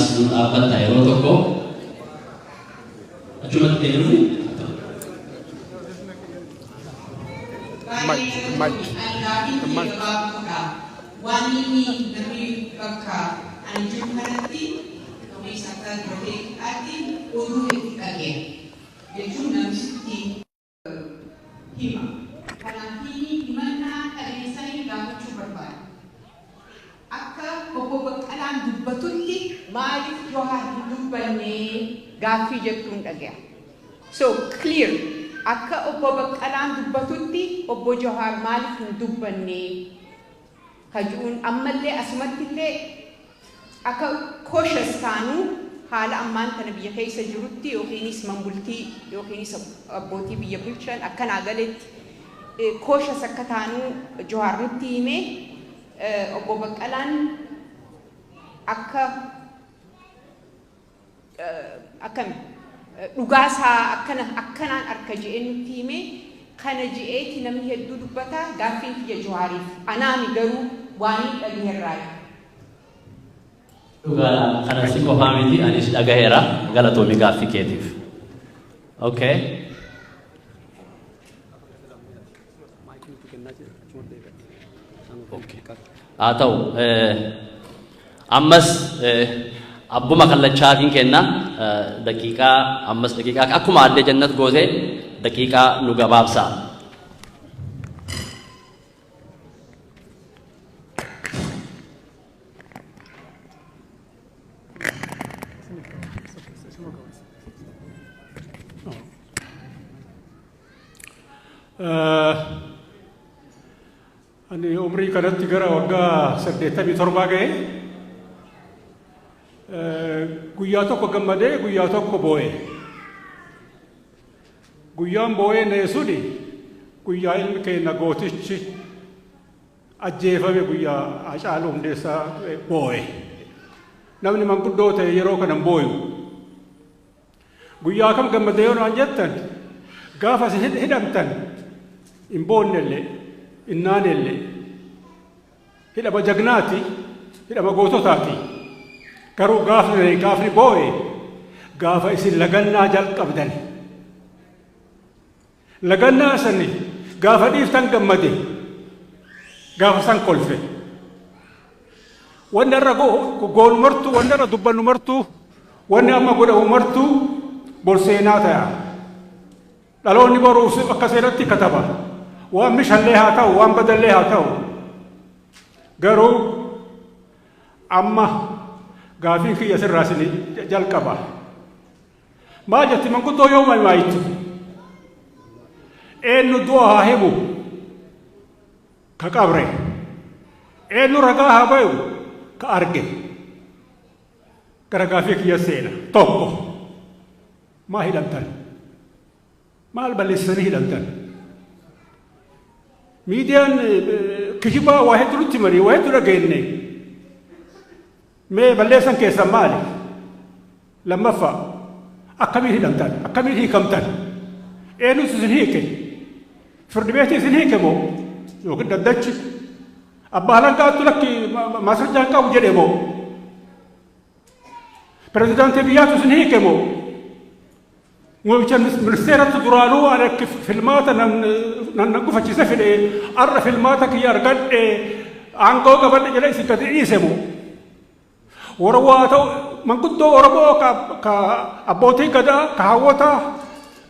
as apa tayo toko cuma ini wanini dari kakak anjung nanti kami sakal berhenti hati uruh kalian jadi nanti hima karena ini dimana kalian saya dah coba akka bobo alam dubatutti malik johar dubbanne gafi jettun daga so clear akka bobo alam dubatutti bobo johar malik dubbanne kajuun ammalle asmattille akka cautious tanu hala amman tan biya kaysa jurutti yokinis mambulti yokinis abboti biya bulchan akkana galet cautious akka tanu johar nutti me obbo Baqqalaan akka dhugaasaa akkanaan harka je'ee nutti hime kana je'eeti namni hedduu dubbata gaaffiin kiyya Jawaariif anaami garuu waan dhagaheerraa dhugaa kana si qofaa miti anis dhagaheera galatoomi gaaffii keetiif okay atau ammas abbuma kallachaatiin kenna daqiiqaa ammas daqiiqaa akkuma adde jannat goote daqiiqaa nu gabaabsa Ani umri kanatti gara waggaa 87 ga'e guyyaa tokko gammadee guyyaa tokko boo'e guyyaan boo'ee neesuni guyyaa ilmi keenya gootichi ajjeefame guyyaa Hacaaluu Hundeessaa boo'e namni manguddoo ta'e yeroo kanan boo'u guyyaa kam gammadee yoo naan jettan gaafa isin hidhamtan hin boonnellee innaanelle hidhama jagnaati hidhama goototaati garuu gaafni boo'e gaafa isin lagannaa jalqabdan lagannaa sani gaafa dhiiftan gammade gaafa san kolfe wanni irra goonu martuu wanni irra dubbannu martuu wanni amma godhamu martuu bolseenaa ta'a dhaloonni boruuf akka seeratti kataba waan mishallee haa ta'u waan badallee haa ta'u garuu amma gaafiin kiyya sirraa isin jalqaba maal jetti manguddoo yoo maayittu eenyu du'a haa himu ka qabre eenyu ragaa haa bayu ka arge gara gaafii kiyya seena tokko maa hidhamtan maal balleessanii hidhamtan miidiyaan kijibaa waa hedduu nutti marii waa hedduu dhageenye mee balleessan keessan maali lammaffaa akkamiin hidhamtan akkamiin hiikamtan eenyutu isin hiike firdi beetii isin hiike moo yookiin daddachi abbaa halangaattu lakki maasirjaan qabu jedhe moo pirezidaantii biyyaatu isin hiike moo Mucam ministeeratu duraanuu ana filmaata nan gufachiise fide arra filmaata kiyya argadhe aangoo qabadhe jedhe isin gadi dhiisemu warra waa ta'u manguddoo Oromoo ka abbootii gadaa ka hawwata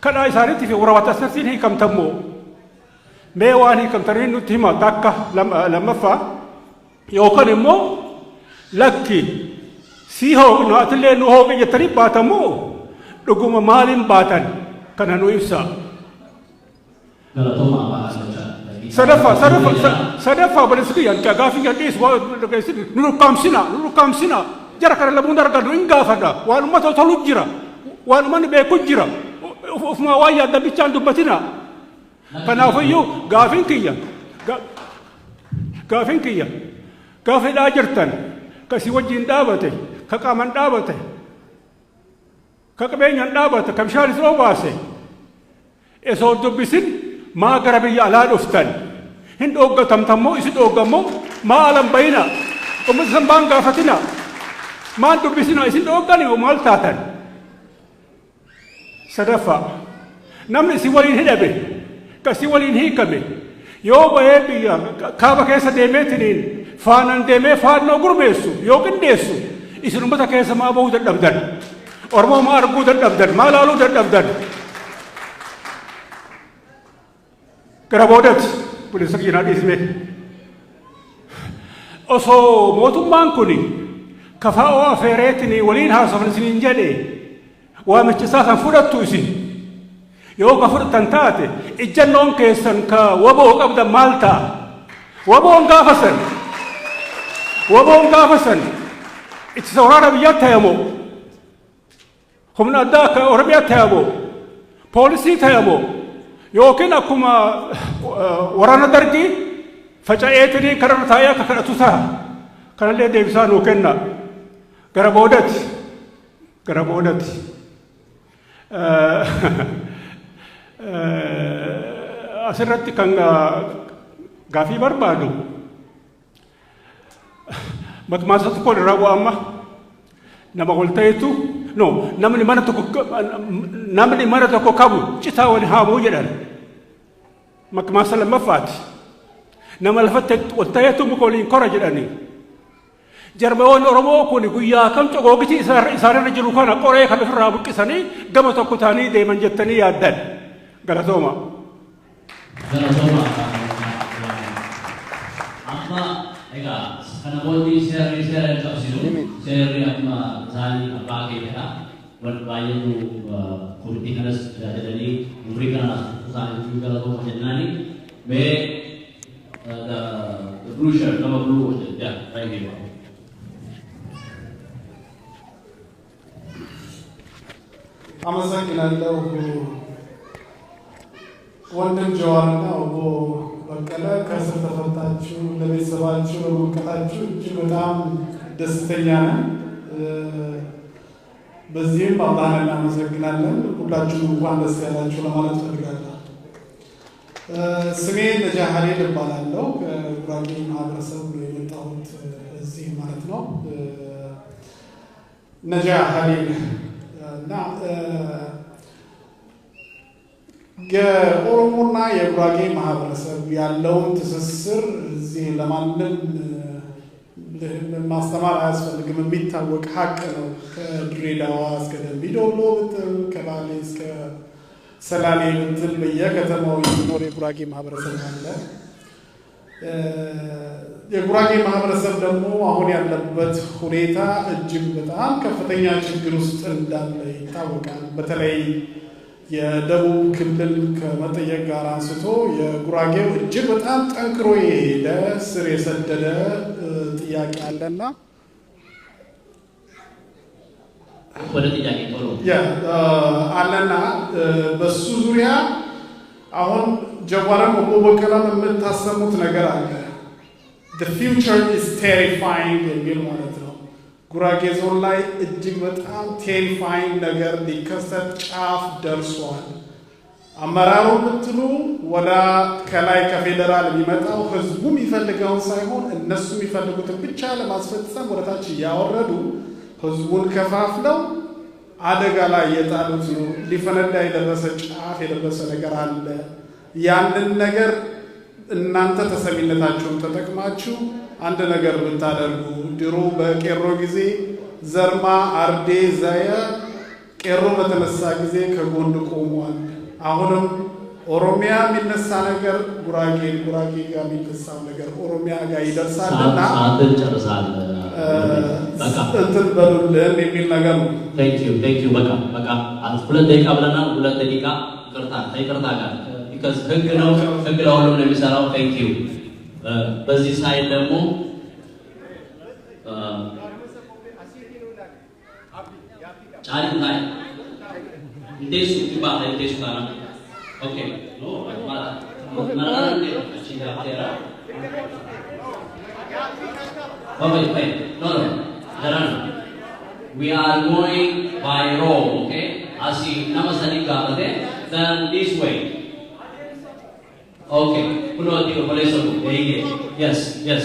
kadhaa isaaniitti fi warra watasasiin hiikamtammoo mee waan hiikamtanii nutti hima takka lammaffaa yookaan immoo lakki sii hooqnu atillee nu hooqe jettanii baatamoo dhuguma maaliin baatan kana nu ibsa sadaffaa balisikiyan gaafii gadhiis nu lukkaamsina jara kana lamuun argannu hin gaafadha waan ummata tolu jira waan ummanni beeku jira ufumaa waan yaaddan bichaan dubbatina kanaafiyyuu gaafiin kiyya gaafidhaa jirtan ka si wajjin dhaabate ka qaaman dhaabate ka qabeenyaan dhaabate ka bishaan isin obaase esoo dubbisin maa gara biyya alaa dhuftan hin dhooggatamtammoo isin dhooggammoo maa alan bayina ummata san baan gaafatina maan dubbisina isin dhooggan yoo maal taatan sadaffaa namni isin waliin hidhame ka isin waliin hiikame yoo bahee biyya kaaba keessa deemeetiniin faanaan deemee faannoo gurmeessu yoo qindeessu isin ummata keessa maa bahuu dadhabdan Oromoo maa arguu dadhabdan maa laaluu dadhabdan gara boodatti bulisa keenyaa dhiisme osoo mootummaan kuni kafaa'oo afeereetinii waliin haasofan isiniin jedhe waamicha isaa kan fudhattu isin yoo ka fudhatan taate ijjannoon keessan ka waboo qabdan maal ta'a waboon gaafasan ittisa waraana biyyaatti hayamoo humna addaa akka oromiyaatti hayamoo poolisii hayamoo yookiin akkuma waraana dargii faca'eetinii kararra taa'ee akka kadhatu ta'a kanallee deebisaa nuu kenna gara boodatti asirratti kan gaafii barbaadu matumaasa tokko irraa bu'amma nama ol ta'etu no namni mana tokko qabu citaa wali haamuu jedhan matumaasa lammaffaati nama lafatti ol ta'etu muka waliin kora jedhanii jarmeewwan Oromoo kun guyyaa kam cogoogiti isaanirra jiru kana qoree kan ofirraa buqqisanii gama tokko ta'anii deeman jettanii yaaddan galatooma. Amma egaa kana booddee seera qabsiisu seerri amma isaanii abbaa keenya wal baay'atu kurtii kanas tajaajilanii umurii kanas isaanii galatooma jennaani mee the blue shirt nama blue yeah right here. አመሰግናለሁ ወንድም ጀዋርና ኦቦ በቀለ ከስር ተፈታችሁ ለቤተሰባችሁ በመብቃታችሁ እጅግ በጣም ደስተኛ ነን። በዚህም አላህን እናመሰግናለን። ሁላችሁም እንኳን ደስ ያላችሁ ለማለት ፈልጋለሁ። ስሜ ነጃህ ሀሊል እባላለሁ። ከጉራጌ ማህበረሰብ የመጣሁት እዚህ ማለት ነው። ነጃህ ሀሊል እና የኦሮሞና የጉራጌ ማህበረሰብ ያለውን ትስስር እዚህ ለማንም ማስተማር አያስፈልግም፣ የሚታወቅ ሀቅ ነው። ከድሬዳዋ እስከ ደምቢዶሎ ብትል ከባሌ እስከ ሰላሌ ብትል በየከተማው የሚኖር የጉራጌ ማህበረሰብ አለ። የጉራጌ ማህበረሰብ ደግሞ አሁን ያለበት ሁኔታ እጅግ በጣም ከፍተኛ ችግር ውስጥ እንዳለ ይታወቃል። በተለይ የደቡብ ክልል ከመጠየቅ ጋር አንስቶ የጉራጌው እጅግ በጣም ጠንክሮ የሄደ ስር የሰደደ ጥያቄ አለና ወደ ጥያቄ ቶሎ አለና በሱ ዙሪያ አሁን ጀዋርም ኦቦ በቀለም የምታሰሙት ነገር አለ። The future is terrifying የሚል ማለት ነው። ጉራጌ ዞን ላይ እጅግ በጣም ቴሪፋይንግ ነገር ሊከሰት ጫፍ ደርሷል። አመራሩ ብትሉ ወደ ከላይ ከፌደራል የሚመጣው ህዝቡ የሚፈልገውን ሳይሆን እነሱ የሚፈልጉትን ብቻ ለማስፈጸም ወደታች እያወረዱ ህዝቡን ከፋፍለው አደጋ ላይ የጣሉት ነው። ሊፈነዳ የደረሰ ጫፍ የደረሰ ነገር አለ። ያንን ነገር እናንተ ተሰሚነታችሁን ተጠቅማችሁ አንድ ነገር ብታደርጉ ድሮ በቄሮ ጊዜ ዘርማ አርዴ ዘየ ቄሮ በተነሳ ጊዜ ከጎን ቆሟል። አሁንም ኦሮሚያ የሚነሳ ነገር ጉራጌ ጋር የሚነሳ ነገር ኦሮሚያ ጋር ይደርሳልና አንተን ጨርሳል በቃ እንትን በሉልን የሚል ነገር ነው። Thank you በቃ ሁለት ደቂቃ ብለናል። ሁለት ደቂቃ ይቅርታ ጋር because ህግ ነው ሁሉም ነው የሚሰራው። Thank you በዚህ ሳይድ ደግሞ ጫሪ ላይ እንደሱ ይባላል እንደሱ ታና ኦኬ ኖ ማለት ማለት እቺ ጋር wait no we are going by row okay asi namasani gaate then this way okay puno ati boleh sebut yes is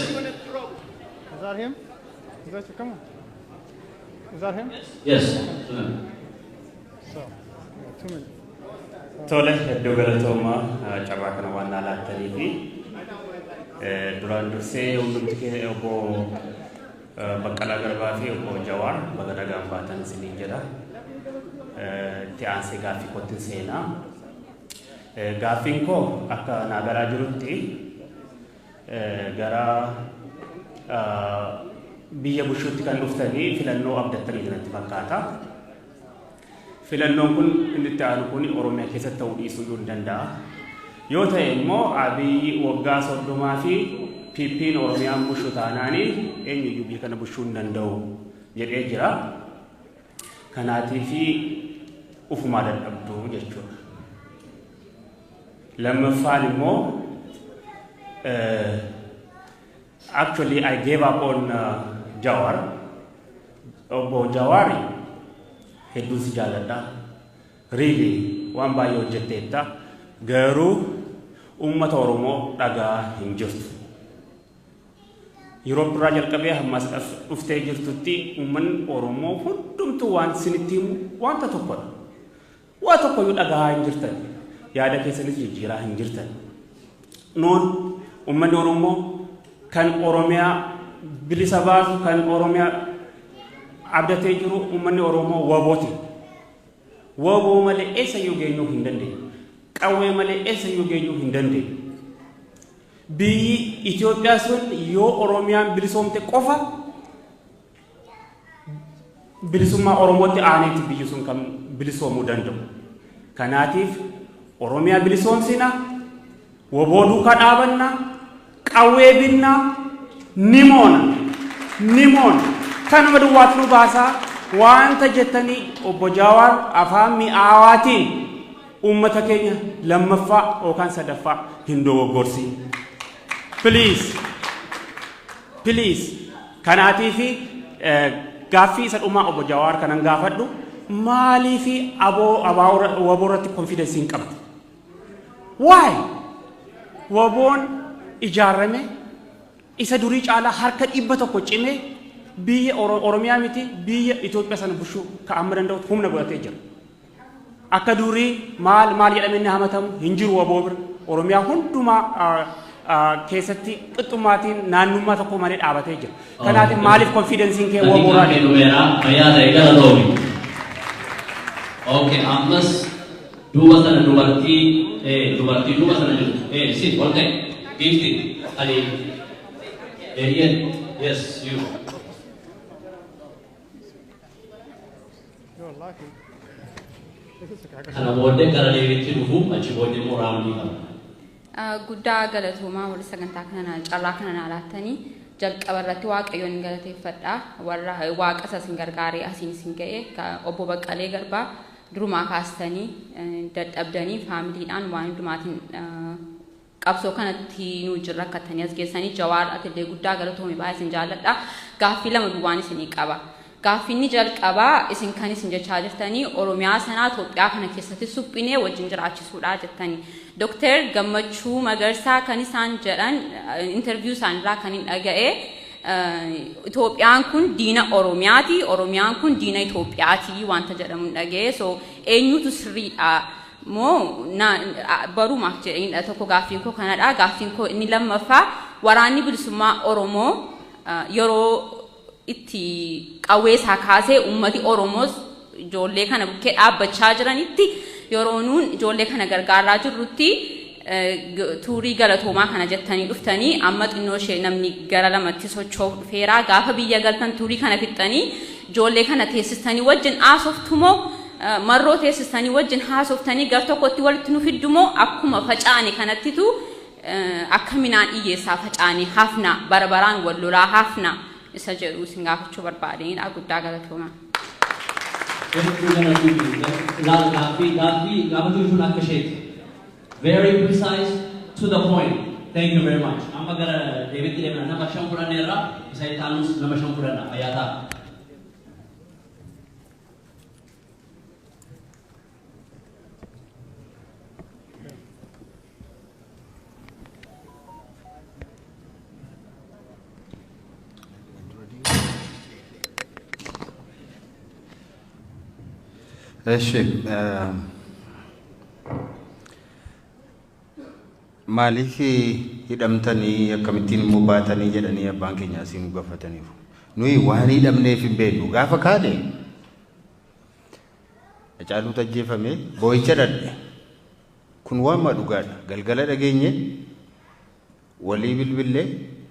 that him? Is that you? Come on. Is that him? Yes. So, 2 minutes. Tole, hedduu galatooma carraa kana waan laattanii fi duraan dursee hundumti kee obbo Baqqalaa Garbaa fi obbo Jawaar baga nagaan baatan isiniin jedha. Itti aansee gaaffii kootti seenaa. Gaaffiin koo akka naagaraa jirutti gara biyya bushuutti kan dhuftanii filannoo abdattanii jirantti fakkaata. Filannoon kun inni itti aanu kun Oromiyaa keessatti ta'uu dhiisuu hin danda'a. Yoo ta'e immoo Abiyyi waggaa 30 fi PP'n Oromiyaan bushuu taanaanii eenyuyyuu biyya kana bushuu hin danda'u jedhee jira. Kanaatiif ufumaa dadhabduu jechuudha. Lammaffaan immoo actually I gave up on Jawar. Obbo Jawari hedduu si jaaladha. Really waan baay'ee hojjetteetta. Garuu uummata Oromoo dhagaa hin jirtu. Yeroo biraa jalqabee hammas dhuftee jirtutti uummanni Oromoo hundumtuu waan isinitti himu wanta tokkodha. Waa tokkoyyuu dhagaa hin jirtan. Yaada keessanis jijjiiraa hin jirtan. Noon uummanni Oromoo kan Oromiyaa bilisa baasu kan Oromiyaa abdatee jiru uummanni Oromoo wabooti. Waboo malee eessayyuu geenyuu hin dandeenye. Qawwee malee eessayyuu geenyuu hin dandeenye. Biyyi Itoophiyaa sun yoo Oromiyaan bilisoomte qofa bilisummaa Oromootti aaneeti biyyi sun kan bilisoomuu danda'u. Kanaatiif Oromiyaa bilisoomsina, waboo duukaa dhaabanna, qawwee binna, nimoona. Kanuma duwwaatu nu baasaa wanta jettanii obbo Jawaar afaan mi'aawaatiin uummata keenya lammaffaa yookaan sadaffaa hin dogoggorsiin. Please. Kanaatiif gaaffii isa dhumaa obbo Jawaar kanan gaafadhu maaliif waboo irratti confidence hin qabdu? Why? Waboon ijaarame isa durii caalaa harka 100 cimee biyya Oromiyaa miti biyya Itoophiyaa sana bushuu ka'amma danda'u humna godhatee jira. Akka durii maal jedhamee inni hamatamu hin jiru waboo bira. Oromiyaa hundumaa keessatti qixxummaatiin naannummaa tokko malee dhaabatee jira. Kanaatiif maaliif konfidensiin kee waboo irraa deemu? Okay, ammas duuba sana dubartii duuba sana jirtu. Si ol ta'e giifti ani yes you. Kana booddee gara deebiitti dhufu achi booddee immoo raamdii qaba. Guddaa galatoomaa warri sagantaa kana carraa kana laattanii jalqaba irratti Waaqayyoon galateeffadha. Warra Waaqa isin gargaaree asiin isin ga'e obbo Baqqalee Garbaa durumaa kaastanii dadhabdanii faamiliidhaan waan hundumaatiin qabsoo kanatti nu jirra akkattanii as geessanii Jawaar atillee guddaa galatoomii baay'ee isin jaalladha. Gaaffii lama duwwaan isinii qaba. Gaaffiin jalqabaa isin kan isin jechaa jirtanii Oromiyaa sanaa Itoophiyaa kana keessatti suphinee wajjin jiraachisuudha jettanii. Dr. Gammachuu Magarsaa kan isaan jedhan interview isaanirraa kan hin dhaga'e Itoophiyaan kun diina Oromiyaati, Oromiyaan kun diina Itoophiyaati wanta jedhamu dhaga'e. So eenyutu sirriidha moo barumaaf jedheenidha tokko gaaffiin koo kanadha. Gaaffiin koo inni lammaffaa waraanni bilisummaa Oromoo yeroo itti qawwee isaa kaasee ummati Oromoos ijoollee kana bukkee dhaabbachaa jiranitti yeroo nuun ijoollee kana gargaaraa jirrutti tuurii galatoomaa kana jettanii dhuftanii amma xinnoo ishee namni gara lamatti socho'uuf dhufeera. Gaafa biyya galtan tuurii kana fixxanii ijoollee kana teessistanii wajjin haasoftumoo marroo teessistanii wajjin haasoftanii gar tokkotti walitti nu fiddumoo akkuma facaane kanattitu akka minaan dhiyyeessaa facaane hafna barabaraan wal lolaa hafna isa jedhu isin gaafachuu barbaadeenidha. Guddaa galatoomaa. Very precise, to the point. Thank you very much. Amma gara David Lemana nama shampuranera, saya tanus nama shampurana ayata. Eshi, maaliif hidhamtanii akkamittiin immoo baatanii jedhanii abbaan keenya asiin gaafataniiru. Nuyi waan hidhamneef hin beeknu gaafa kaane Hacaaluutu ajjeefame boo'icha dhadhe. Kun waan dhugaadha. Galgala dhageenye walii bilbillee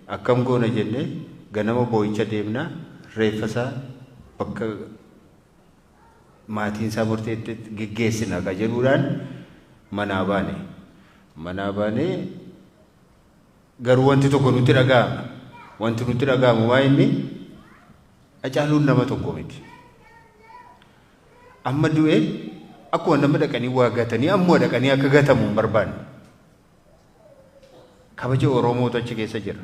akkam goona jennee ganama boo'icha deemnaa reeffasaa bakka maatiin isaa murteetti geggeessina ka jedhuudhaan manaa baane. Manaa baanee garuu wanti tokko nutti dhaga'ama. Wanti nutti dhaga'amu waa inni Hacaaluun nama tokko miti. Amma du'ee akkuma nama dhaqanii waa gatanii ammoo dhaqanii akka gatamu hin barbaanne. Kabaja Oromootu achi keessa jira.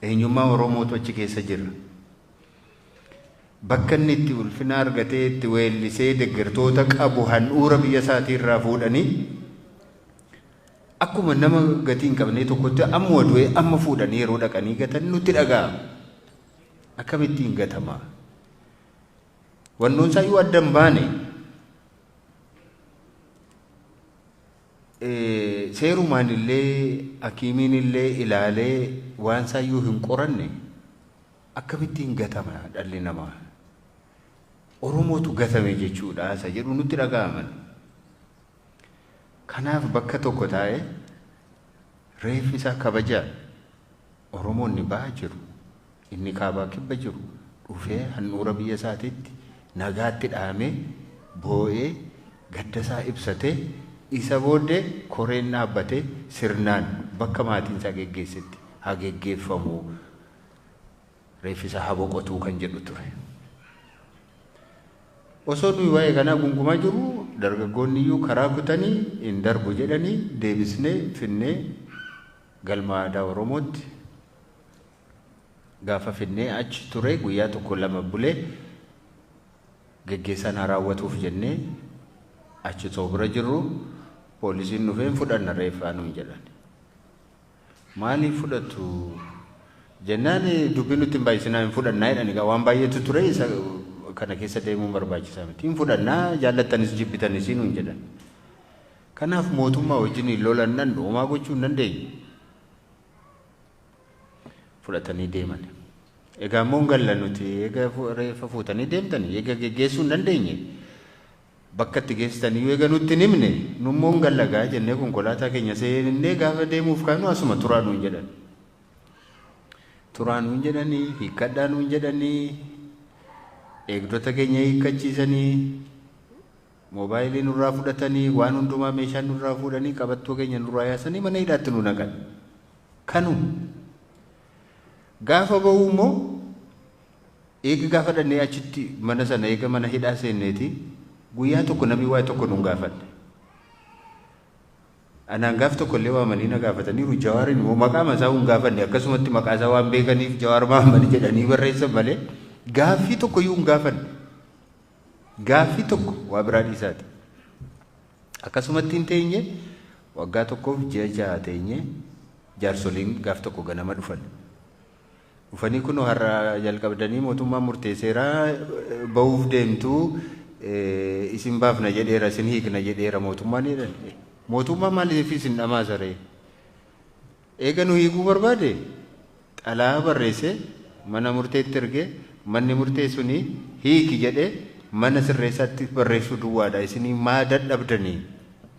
Eenyummaa Oromootu achi keessa jira. Bakka inni itti ulfina argatee itti weellisee deeggartoota qabu handhuura biyya isaatii irraa fuudhanii akkuma nama gatii hin qabne tokkotti ammoo du'ee amma fuudhanii yeroo dhaqanii gatan nutti dhaga'ama. Akkamittiin gatama? Wannoon isaa yoo addan baane seerumaan illee hakiimiin illee ilaalee waan isaa yoo hin qoranne akkamittiin gatama dhalli namaa? Oromootu gatame jechuudha isa jedhu nutti dhaga'aman. Kanaaf bakka tokko taa'ee reeffi isaa kabajaa Oromoonni bahaa jiru, inni kaabaa kibba jiru dhufee handhuura biyya isaatiitti nagaatti dhaamee boo'ee gadda isaa ibsatee isa booddee koreen dhaabbatee sirnaan bakka maatiin isaa geggeessetti haa geggeeffamu reeffi isaa haa boqotuu kan jedhu ture. Osoo nuyi waa'ee kanaa gungumaa jiru dargaggoonni iyyuu karaa kutanii hin darbu jedhanii deebisnee finnee galma aadaa Oromootti gaafa finnee achi ture guyyaa tokko lama bulee geggeessan haa raawwatuuf jennee achi bira jirru poolisiin dhufeen fudhanna reeffaa nuun jedhan. Maaliif fudhatu jennaan dubbii nutti hin baay'isinaa hin fudhannaa jedhani waan baay'eetu ture isa kana keessa deemuun barbaachisaa miti. Hin fudhannaa jaallattanis jibbitanis nuun jedhan. Kanaaf mootummaa wajjin hin lolannan homaa gochuu hin dandeenye. Fudhatanii deeman. Egaa immoo galla nuti eega reeffa fuutanii deemtanii eega geggeessuu hin dandeenye. Bakka itti geessitanii eega nutti hin himne nummoo gallagaa jennee konkolaataa keenya seennee gaafa deemuuf kaanu asuma turaa nuun jedhan. Turaa nuun jedhanii hiikkadhaa nuun jedhanii eegdota keenya hiikkachiisanii moobaayilii nurraa fudhatanii waan hundumaa meeshaa nurraa fuudhanii qabattoo keenya nurraa yaasanii mana hidhaatti nu naqan. Kanu gaafa ba'u immoo eega gaafa dhannee achitti mana sana eega mana hidhaa seenneeti guyyaa tokko namni waa'ee tokko nuun gaafadhe. Anaan gaaf tokko illee waamanii na gaafataniiru Jawaariin immoo maqaa masaa hin gaafanne akkasumatti maqaa isaa waan beekaniif Jawaar Mahammad jedhanii barreessan malee gaaffii tokko iyyuu hin gaafanne. Gaaffii tokko waa biraa dhiisaati. Akkasumatti hin teenye waggaa tokkoof ji'a ja'a teenye jaarsoliin gaaf tokko ganama dhufan. Dhufanii kun har'a jalqabdanii mootummaan murteesseeraa ba'uuf deemtuu isin baafna jedheera isin hiikna jedheera mootummaan jedhan. Mootummaa maaliif isin dhamaasa ree? Eega nu hiikuu barbaade xalaa barreesse mana murteetti ergee manni murtee suni hiiki jedhee mana sirreessaatti barreessuu duwwaadha. Isinii maa dadhabdanii?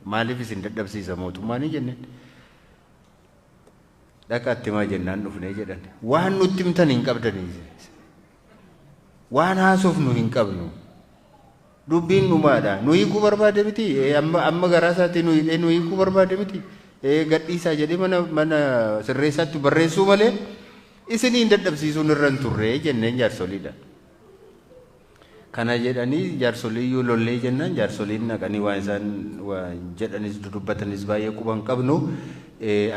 Maaliif isin dadhabsiisa mootummaan jenneen? Dhaqaatti maa jennaan dhufnee jedhan. Waan nutti himtan hin qabdanii. Waan haasofnu hin qabnu. Dubbiin dhumaadha. Nu hiikuu barbaade miti. Amma garaa isaatii nu hidhee nu hiikuu barbaade miti. Gadhiisaa jedhee mana sirreessaatti barreessuu malee isinii hin dadhabsiisuun irra hin turre jenneen jaarsoliidha. Kana jedhanii jaarsolii iyyuu lollee jennaan jaarsoliin naqanii waan isaan jedhanis dubbatanis baay'ee quba hin qabnu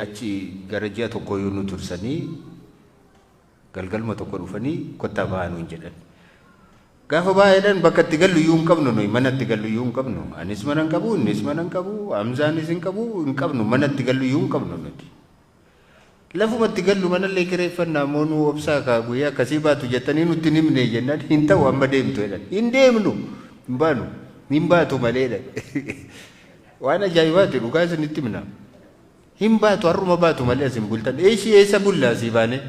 achi gara ji'a tokko iyyuu nu tursanii galgalma tokko dhufanii kottaa ba'aa nuun jedhan. Gaafa baay'eedhaan bakka itti gallu iyyuu hin qabnu nuyi mana itti gallu iyyuu hin qabnu. Anis mana hin qabu, innis mana hin qabu, Hamzaanis hin qabu, hin qabnu mana itti gallu iyyuu hin qabnu nuti. Lafuma itti gallu mana illee kireeffannaa moo nu obsaa kaa guyyaa akkasii baatu jettanii nutti hin himne jennaan hin ta'u amma deemtu jedhan. Hin deemnu hin baanu hin baatu maleedha. Waan ajaa'ibaati dhugaa isinitti himna. Hin baatu har'uma baatu malee asin bultan. Eeshii eessa bullaa asii baane?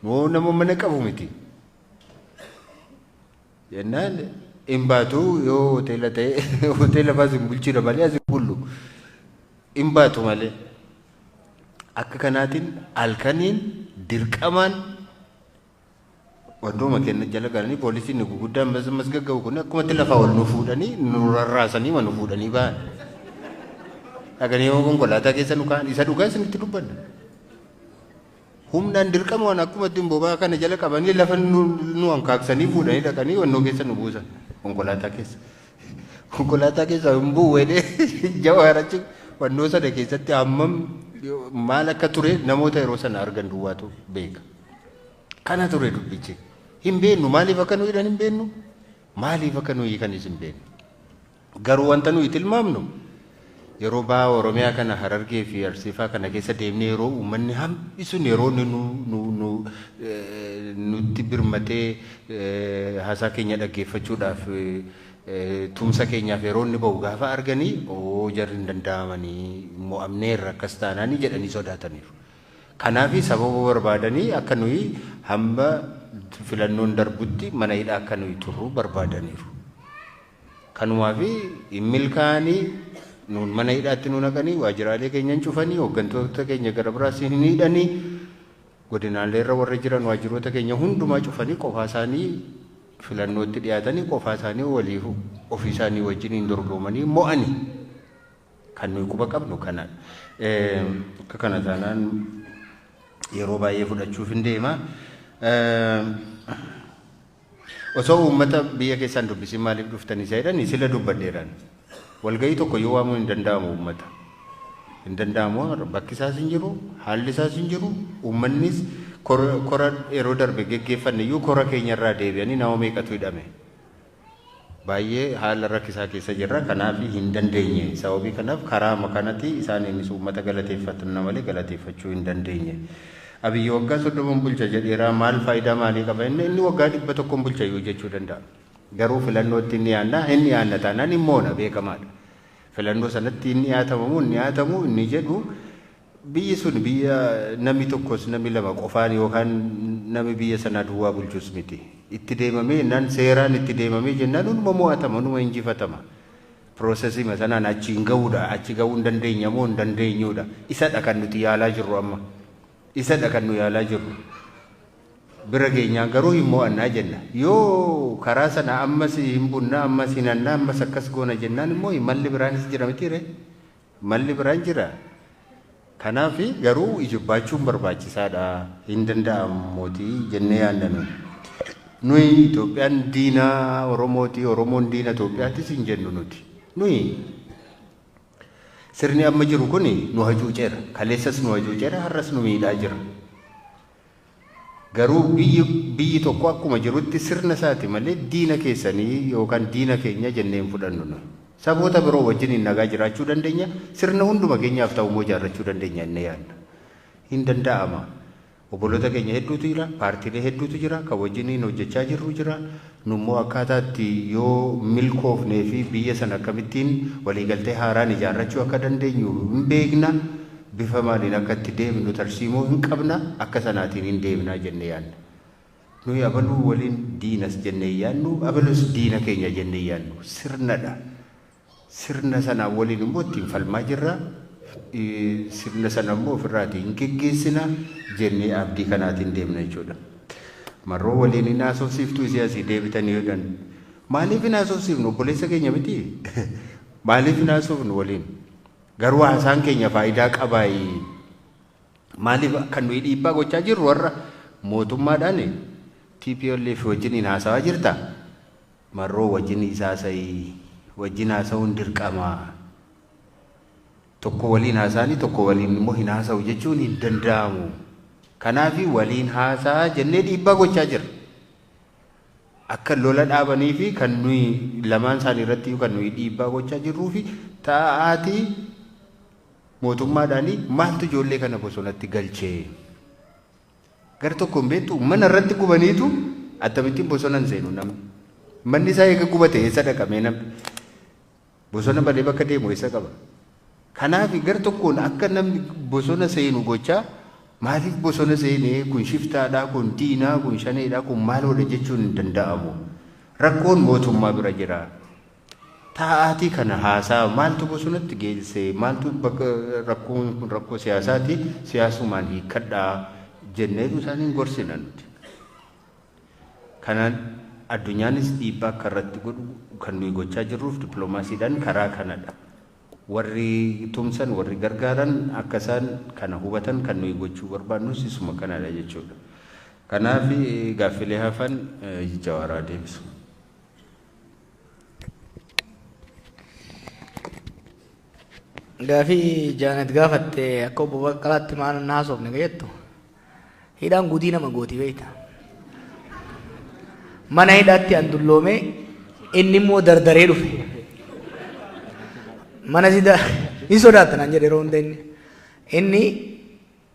Moo nama mana qabu miti. Jennaan hin baatu yoo hoteela ta'e hoteela baasin bulchina malee asin bullu. Hin baatu malee. Akka kanaatiin halkaniin dirqamaan wantooma kenna jala galanii poolisiin nu guguddaan mas gagga'u kun akkumatti lafaa ol nu fuudhanii nu rarraasanii ma nu fuudhanii ba'an. Dhaganii yoo konkolaataa keessa nu ka'an isa dhugaa isinitti dubbanna. Humnaan dirqama waan akkumatti bobaa kana jala qabanii lafa nu hankaaksanii fuudhanii dhaqanii wannoo keessa nu buusan konkolaataa keessa. Konkolaataa keessa hin bu'uudhee Jawaarachi wannoo sana keessatti hammam maal akka ture namoota yeroo sana argan duwwaatu beeka. Kana ture dubbichi. Hin beeknu maaliif akka nuyi hin beeknu? Maaliif akka nuyi kan isin beeknu? Garuu wanta nuyi tilmaamnu yeroo baa Oromiyaa kana Harargee fi Arsiifaa kana keessa deemnee yeroo uummanni hambisuun yeroo nutti birmatee haasaa keenya dhaggeeffachuudhaaf tumsa keenyaaf yeroo inni ba'u gaafa arganii jarri hin danda'amanii mo'amneerra akkas taanaanii jedhanii sodaataniiru. Kanaaf sababa barbaadanii akka nuyi hamba filannoon darbutti mana hidhaa akka nuyi turru barbaadaniiru. Kanumaaf hin milkaa'anii nuun mana hidhaatti nu naqanii waajjiraalee keenya cufanii hooggantoota keenya gara biraas hin hidhanii godinaalee irra warra jiran waajjiroota keenya hundumaa cufanii qofaa isaanii filannootti dhiyaatanii qofaa isaanii waliif ofii isaanii wajjin hin dorgomanii mo'anii kan nuyi quba qabnu kanaan. Akka kana taanaan yeroo baay'ee fudhachuuf hin deema. Osoo uummata biyya keessaan dubbisiin maaliif dhuftanii jedhanii sila dubbadheeraan. Walgahii tokko yoo waamuu hin danda'amu uummata. Hin danda'amu bakki isaas hin jiru, haalli isaas hin jiru, uummannis kora yeroo darbe geggeeffanne iyyuu kora keenyarraa deebi'anii nama meeqatu hidhame. Baay'ee haala rakkisaa keessa jirra kanaaf hin dandeenye. Sababii kanaaf karaa makanatti isaaniinis uummata galateeffatan malee galateeffachuu hin dandeenye. Abiyyi waggaa 30 bulcha jedheera maal faayidaa maalii qaba inni waggaa 100 bulcha yoo jechuu danda'a. Garuu filannootti inni yaanna taanaan immoona beekamaadha. Filannoo sanatti inni yaatamu inni jedhu biyyi sun biyya namni tokkos namni lama qofaan yookaan namni biyya sanaa duwwaa bulchus miti. Itti deemamee naan seeraan itti deemamee jennaan hunduma mo'atama hunduma injifatama. Piroosesii sanaan achi hin ga'uudha achi ga'uu hin dandeenya moo hin dandeenyuudha. Isadha kan nuti yaalaa jirru amma. Isadha kan nu yaalaa jirru. Bira geenyaan garuu hin mo'annaa jenna. Yoo karaa sana ammas hin bunna ammas hin annaa ammas akkas goona jennaan immoo malli biraanis jira mitiire. Malli biraan jira. Kanaaf garuu ijibaachuun barbaachisaadha. Hin danda'amu mootii jennee yaaddannu. Nuyi Itoophiyaan diina Oromooti Oromoon diina Itoophiyaattis hin jennu nuti. Nuyi sirni amma jiru kun nu hacuuceera. Kaleessas nu hacuuceera har'as nu miidhaa jira. Garuu biyyi tokko akkuma jirutti sirna isaati malee diina keessanii yookaan diina keenya jennee hin fudhannu. Saboota biroo wajjin nagaa jiraachuu dandeenya. Sirna hunduma keenyaaf ta'u immoo ijaarrachuu dandeenya inni yaadna. Hin danda'ama. Obboloota keenya hedduutu jira, paartiilee hedduutu jira, kan wajjin hojjechaa jirru jira. Nummoo akkaataatti yoo milkoofnee fi biyya sana akkamittiin waliigaltee haaraan ijaarrachuu akka dandeenyu hin beekna. Bifa maaliin akka itti deemnu tarsiimoo hin qabna akka sanaatiin hin deemnaa jennee yaadna. Nuyi abaluu waliin diinas jennee yaadnu abalus diina keenya jennee yaadnu sirnadha. Sirna sanaa waliin immoo ittiin falmaa jirra. Sirna sana immoo ofirraatiin hin geggeessina jennee abdii kanaatiin deemna jechuudha. Marroo waliin hin haasofsiiftuu siyaasii deebitanii jedhan maaliif hin haasofsiifnu obboleessa keenya miti? Maaliif hin haasofnu waliin? Garuu haasaan keenya faayidaa qabaayi. Maaliif kan nuyi dhiibbaa gochaa jirru warra mootummaadhaan TPLF wajjin haasawaa jirta? Marroo wajjin isaasayii wajjin haasawuun dirqama. Tokko waliin haasa'anii tokko waliin immoo hin haasa'u jechuun hin danda'amu. Kanaaf waliin haasaa jennee dhiibbaa gochaa jirra. Akka lola dhaabanii fi kan nuyi lamaan isaanii irratti kan nuyi dhiibbaa gochaa jirruu fi taa'aatii mootummaadhaan maaltu ijoollee kana bosonatti galchee? Gara tokkoon beektu mana irratti gubaniitu akkamittiin bosonan seenu namni. Manni isaa eega gubate eessa dhaqamee namni? bosona badee bakka deemu isa qaba. Kanaaf gar tokkoon akka namni bosona seenu gochaa maaliif bosona seenee kun shiftaadhaa kun diinaa kun shaneedhaa kun maaloodha jechuun hin danda'amu. Rakkoon mootummaa bira jira. Taa'aatii kana haasaa maaltu bosonatti geessee maaltu bakka rakkoon kun rakkoo siyaasaati siyaasumaan hiikkadhaa jenneetu isaaniin gorsina nuti. Kanaan addunyaanis dhiibbaa akka irratti godhu kan nuyi gochaa jirruuf dippiloomaasiidhaan karaa kanadha. Warri tumsan warri gargaaran akka isaan kana hubatan kan nuyi gochuu barbaannus isuma kanadha jechuudha. Kanaaf gaaffilee hafan Jawaaraa deebisu. Gaafii Jaanet gaafatte akka obbo Baqqalaatti maal naasofne jettu hidhaan guutii nama gooti beekta. Mana hidhaatti an dulloome inni immoo dardaree dhufe. Mana sida hin sodaatan an jedhe yeroo hunda inni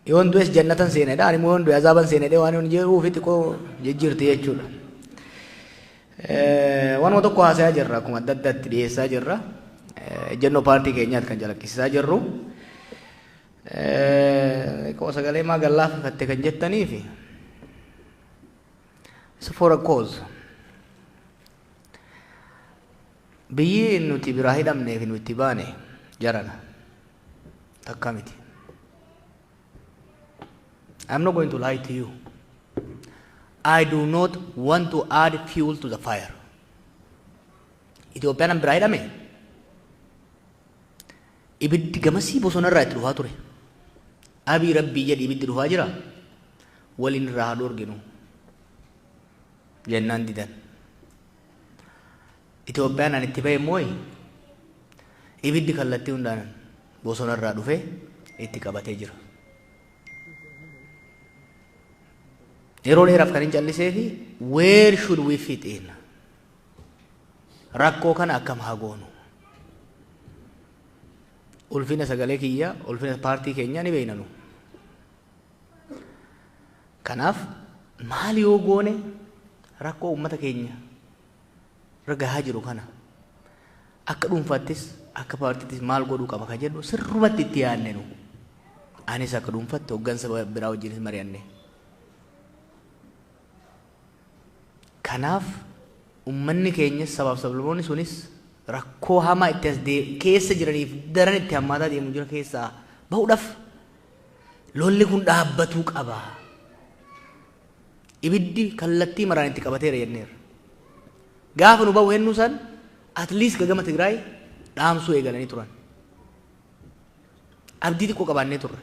yoon du'es jannatan seenedha ani immoo yoon du'e azaaban seenedha waan hin jedhuuf xiqqoo jijjiirti jechuudha. Waanuma tokko haasayaa jirra akkuma adda addaatti dhiyeessaa jirra. Ejjennoo paartii keenyaatti kan calaqqisiisaa jirru. Koo sagalee maa gallaafatte kan jettaniifi. It's for a cause. Biyyi nuti biraa hidhamneef nuti baane jarana. Takka miti. I'm not going to lie to you. I do not want to add fuel to the fire. Itoophiyaan biraa hidhame. Ibiddi gamasii bosona irraa itti dhufaa ture. Abii rabbii jedhi ibiddi dhufaa jira. Waliin irraa haa dhoorginu. Jennaan didan. Itoophiyaan an itti ba'e immoo ibiddi kallattii hundaan bosona irraa dhufee itti qabatee jira. Yeroo dheeraaf kan hin callisee fi where should we fit in? Rakkoo kana akkam haa goonu? Ulfina sagalee kiyya, ulfina paartii keenya ni beeknanu. Kanaaf maal yoo goone rakkoo uummata keenya ragahaa jiru kana akka dhuunfaattis akka paartiittis maal godhuu qaba kan jedhu sirrumatti itti yaadne nu. Anis akka dhuunfaatti hooggansa biraa wajjinis mari'anne. Kanaaf uummanni keenyas sabaaf sablammoonni sunis rakkoo hamaa itti as keessa jiraniif daran itti hammaataa deemu jira keessaa bahuudhaaf lolli kun dhaabbatuu qaba. Ibiddi kallattii maraan itti qabateera jenneera. Gaafa nu bahu hennu san at least gagama Tigraay dhaamsuu eegalanii turan. Abdii xiqqoo qabaannee turre.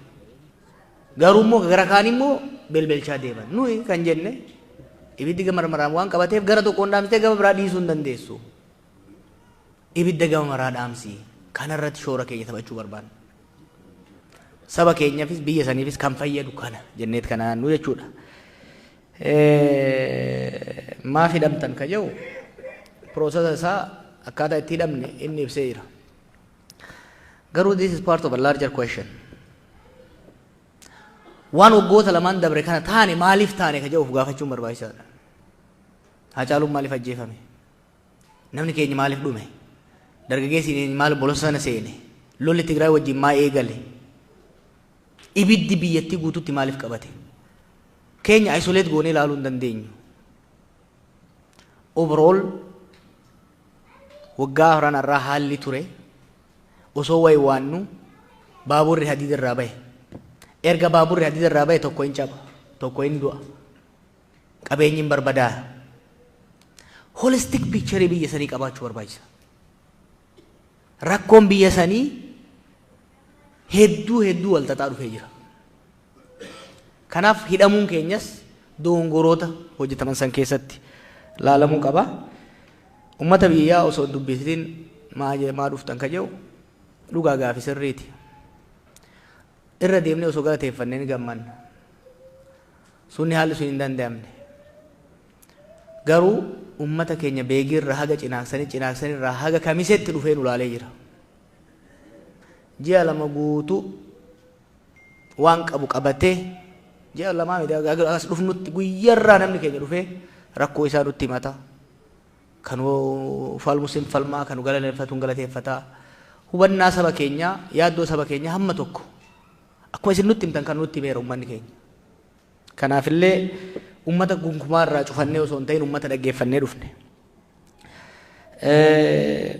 Garuu immoo gara kaan immoo belbelchaa deeman. Nuyi kan jenne ibiddi gama maraan waan qabateef gara tokkoon dhaamsitee gama biraa dhiisuu hin dandeessu. Ibidda gama maraa dhaamsii kanarratti shoora keenya taphachuu barbaanna. Saba keenyaafis biyya saniifis kan fayyadu kana jenneet kanaan nu jechuudha. Maaf hidhamtan ka jedhu piroosesa isaa akkaataa itti hidhamne inni ibsee jira. Garuu this is part of a larger question. Waan waggoota lamaan dabre kana taane maaliif taane ka jedhuuf gaafachuun barbaachisaadha. Hacaaluun maaliif ajjeefame? Namni keenya maaliif dhume? Dargaggeessi maaliif bosona seene? Lolli Tigraay wajjin maa eegale? Ibiddi biyyattii guutuutti maaliif qabate? Keenya isolate goonee ilaaluu hin dandeenyu. Overall waggaa afran irraa haalli ture osoo wayi waannu baaburri hadiida irraa bahe. Erga baaburri hadiida irraa bahe tokko hin caba, tokko hin du'a. Qabeenyi hin barbadaa'u. Holistic picture biyya sanii qabaachuu barbaachisa. Rakkoon biyya sanii hedduu wal xaxaa dhufee jira. Kanaaf hidhamuun keenyas dogongoroota hojjetaman san keessatti laalamuu qaba. Uummata biyyaa osoo dubbisitiin maa dhuftan ka jedhu dhugaa gaafi sirriiti. Irra deemnee osoo galateeffannee ni gammanna. Sunni haalli sun hin danda'amne. Garuu uummata keenya beegii irraa haga cinaaksanii irraa haga kamisetti dhufee nu laalee jira. Ji'a lama guutuu waan qabu qabatee ji'a lamaa miti as dhufnutti guyyaarraa namni keenya dhufee rakkoo isaa nutti himata. kanuu falmusin falmaa kanu galateeffatuun galateeffataa hubannaa saba keenyaa yaaddoo saba keenyaa hamma tokko akkuma isin nutti himtan kan nutti himeera uummanni keenya. Kanaafillee uummata gunkumaa irraa cufannee osoo hin ta'in uummata dhaggeeffannee dhufne.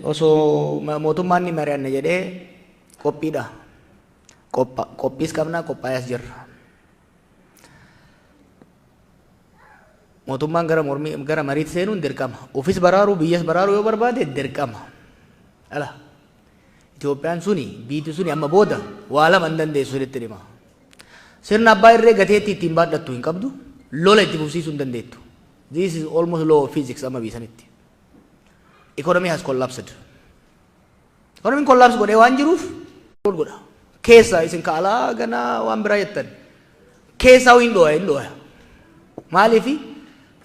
Osoo mootummaan ni mari'anne jedhee qophiidha. Qophiis qabnaa qophaa'aas jirra. Mootummaan gara mariitti seenuun dirqama. Ofis baraaruu biyyas baraaruu yoo barbaade dirqama. Ala Itoophiyaan suni biitti suni amma booda waa lama hin dandeessu sirriitti dhima. Sirna abbaa irree gateetti ittiin baadhattu hin qabdu lola itti fufsiisuu hin dandeettu. This is almost law of physics amma biisanitti. Economy has collapsed. Economy collapse godhee waan jiruuf godha. Keessa isin kaalaa ganaa waan biraa jettan. Keessaa hin dhooya. Maaliifi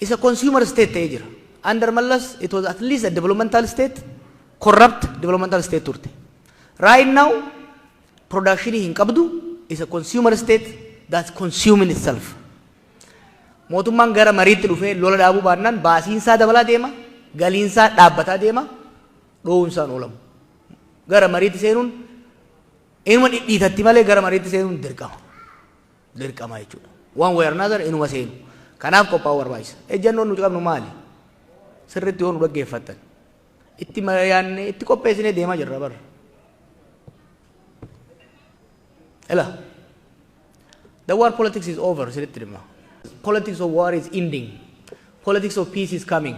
is a consumer state ta'ee jira. Under Mallas it was at least a developmental state, corrupt developmental state turte. Right now production hin qabdu is a consumer state that's consuming itself. Mootummaan gara mariitti dhufee lola dhaabuu baannaan baasiinsaa dabalaa deema, galiinsaa dhaabbataa deema, dhoowwinsaan oolamu. Gara mariitti seenuun inuma dhidhiitatti malee gara mariitti seenuun dirqama. Dirqama jechuudha. One way or another inuma seenu. Kanaaf qophaa'uu barbaachisa. Ejjannoon nuti qabnu maali? Sirriitti yoo nu dhaggeeffattan. Itti mari'annee itti qopheessinee deemaa jirra bara. The war politics is over. Politics of war is ending. Politics of peace is coming.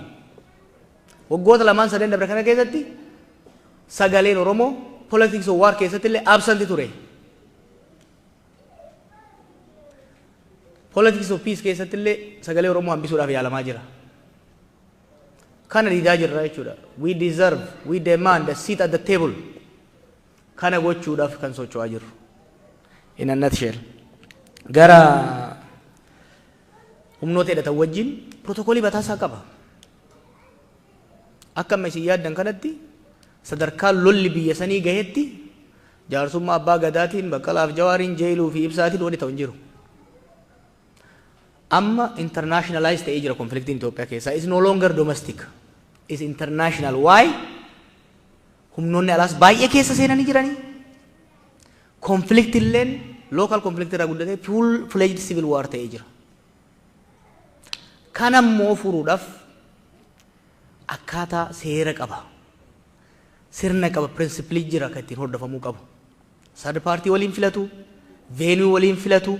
Waggoota lamaan sadeen dabre kana keessatti sagaleen Oromoo politics of war keessatti illee absent ture. Politics of peace keessatti illee sagalee Oromoo hambisuudhaaf yaalamaa jira. Kana diidaa jirra jechuudha. We demand a seat at the table. Kana gochuudhaaf kan socho'aa jirru. In a nutshell. Gara humnoota hidhatan wajjin protookoolii bataasaa qaba. Akka amma isin yaaddan kanatti sadarkaa lolli biyya sanii gahetti jaarsummaa abbaa gadaatiin Baqqalaaf Jawaariin jeeluu fi ibsaatiin wali ta'u hin jiru. Amma internationalized ta'ee jira konfliktiin Itoophiyaa keessaa. Is no longer domestic. Is international. Why? Humnoonni alaas baay'ee keessa seenanii jiranii. Konflikti illeen local conflict irraa guddatee full-fledged civil war ta'ee jira. Kana immoo furuudhaaf akkaataa seera qaba. Sirna qaba, principle jira kan ittiin hordofamuu qabu. Third party waliin filatu, venue waliin filatu,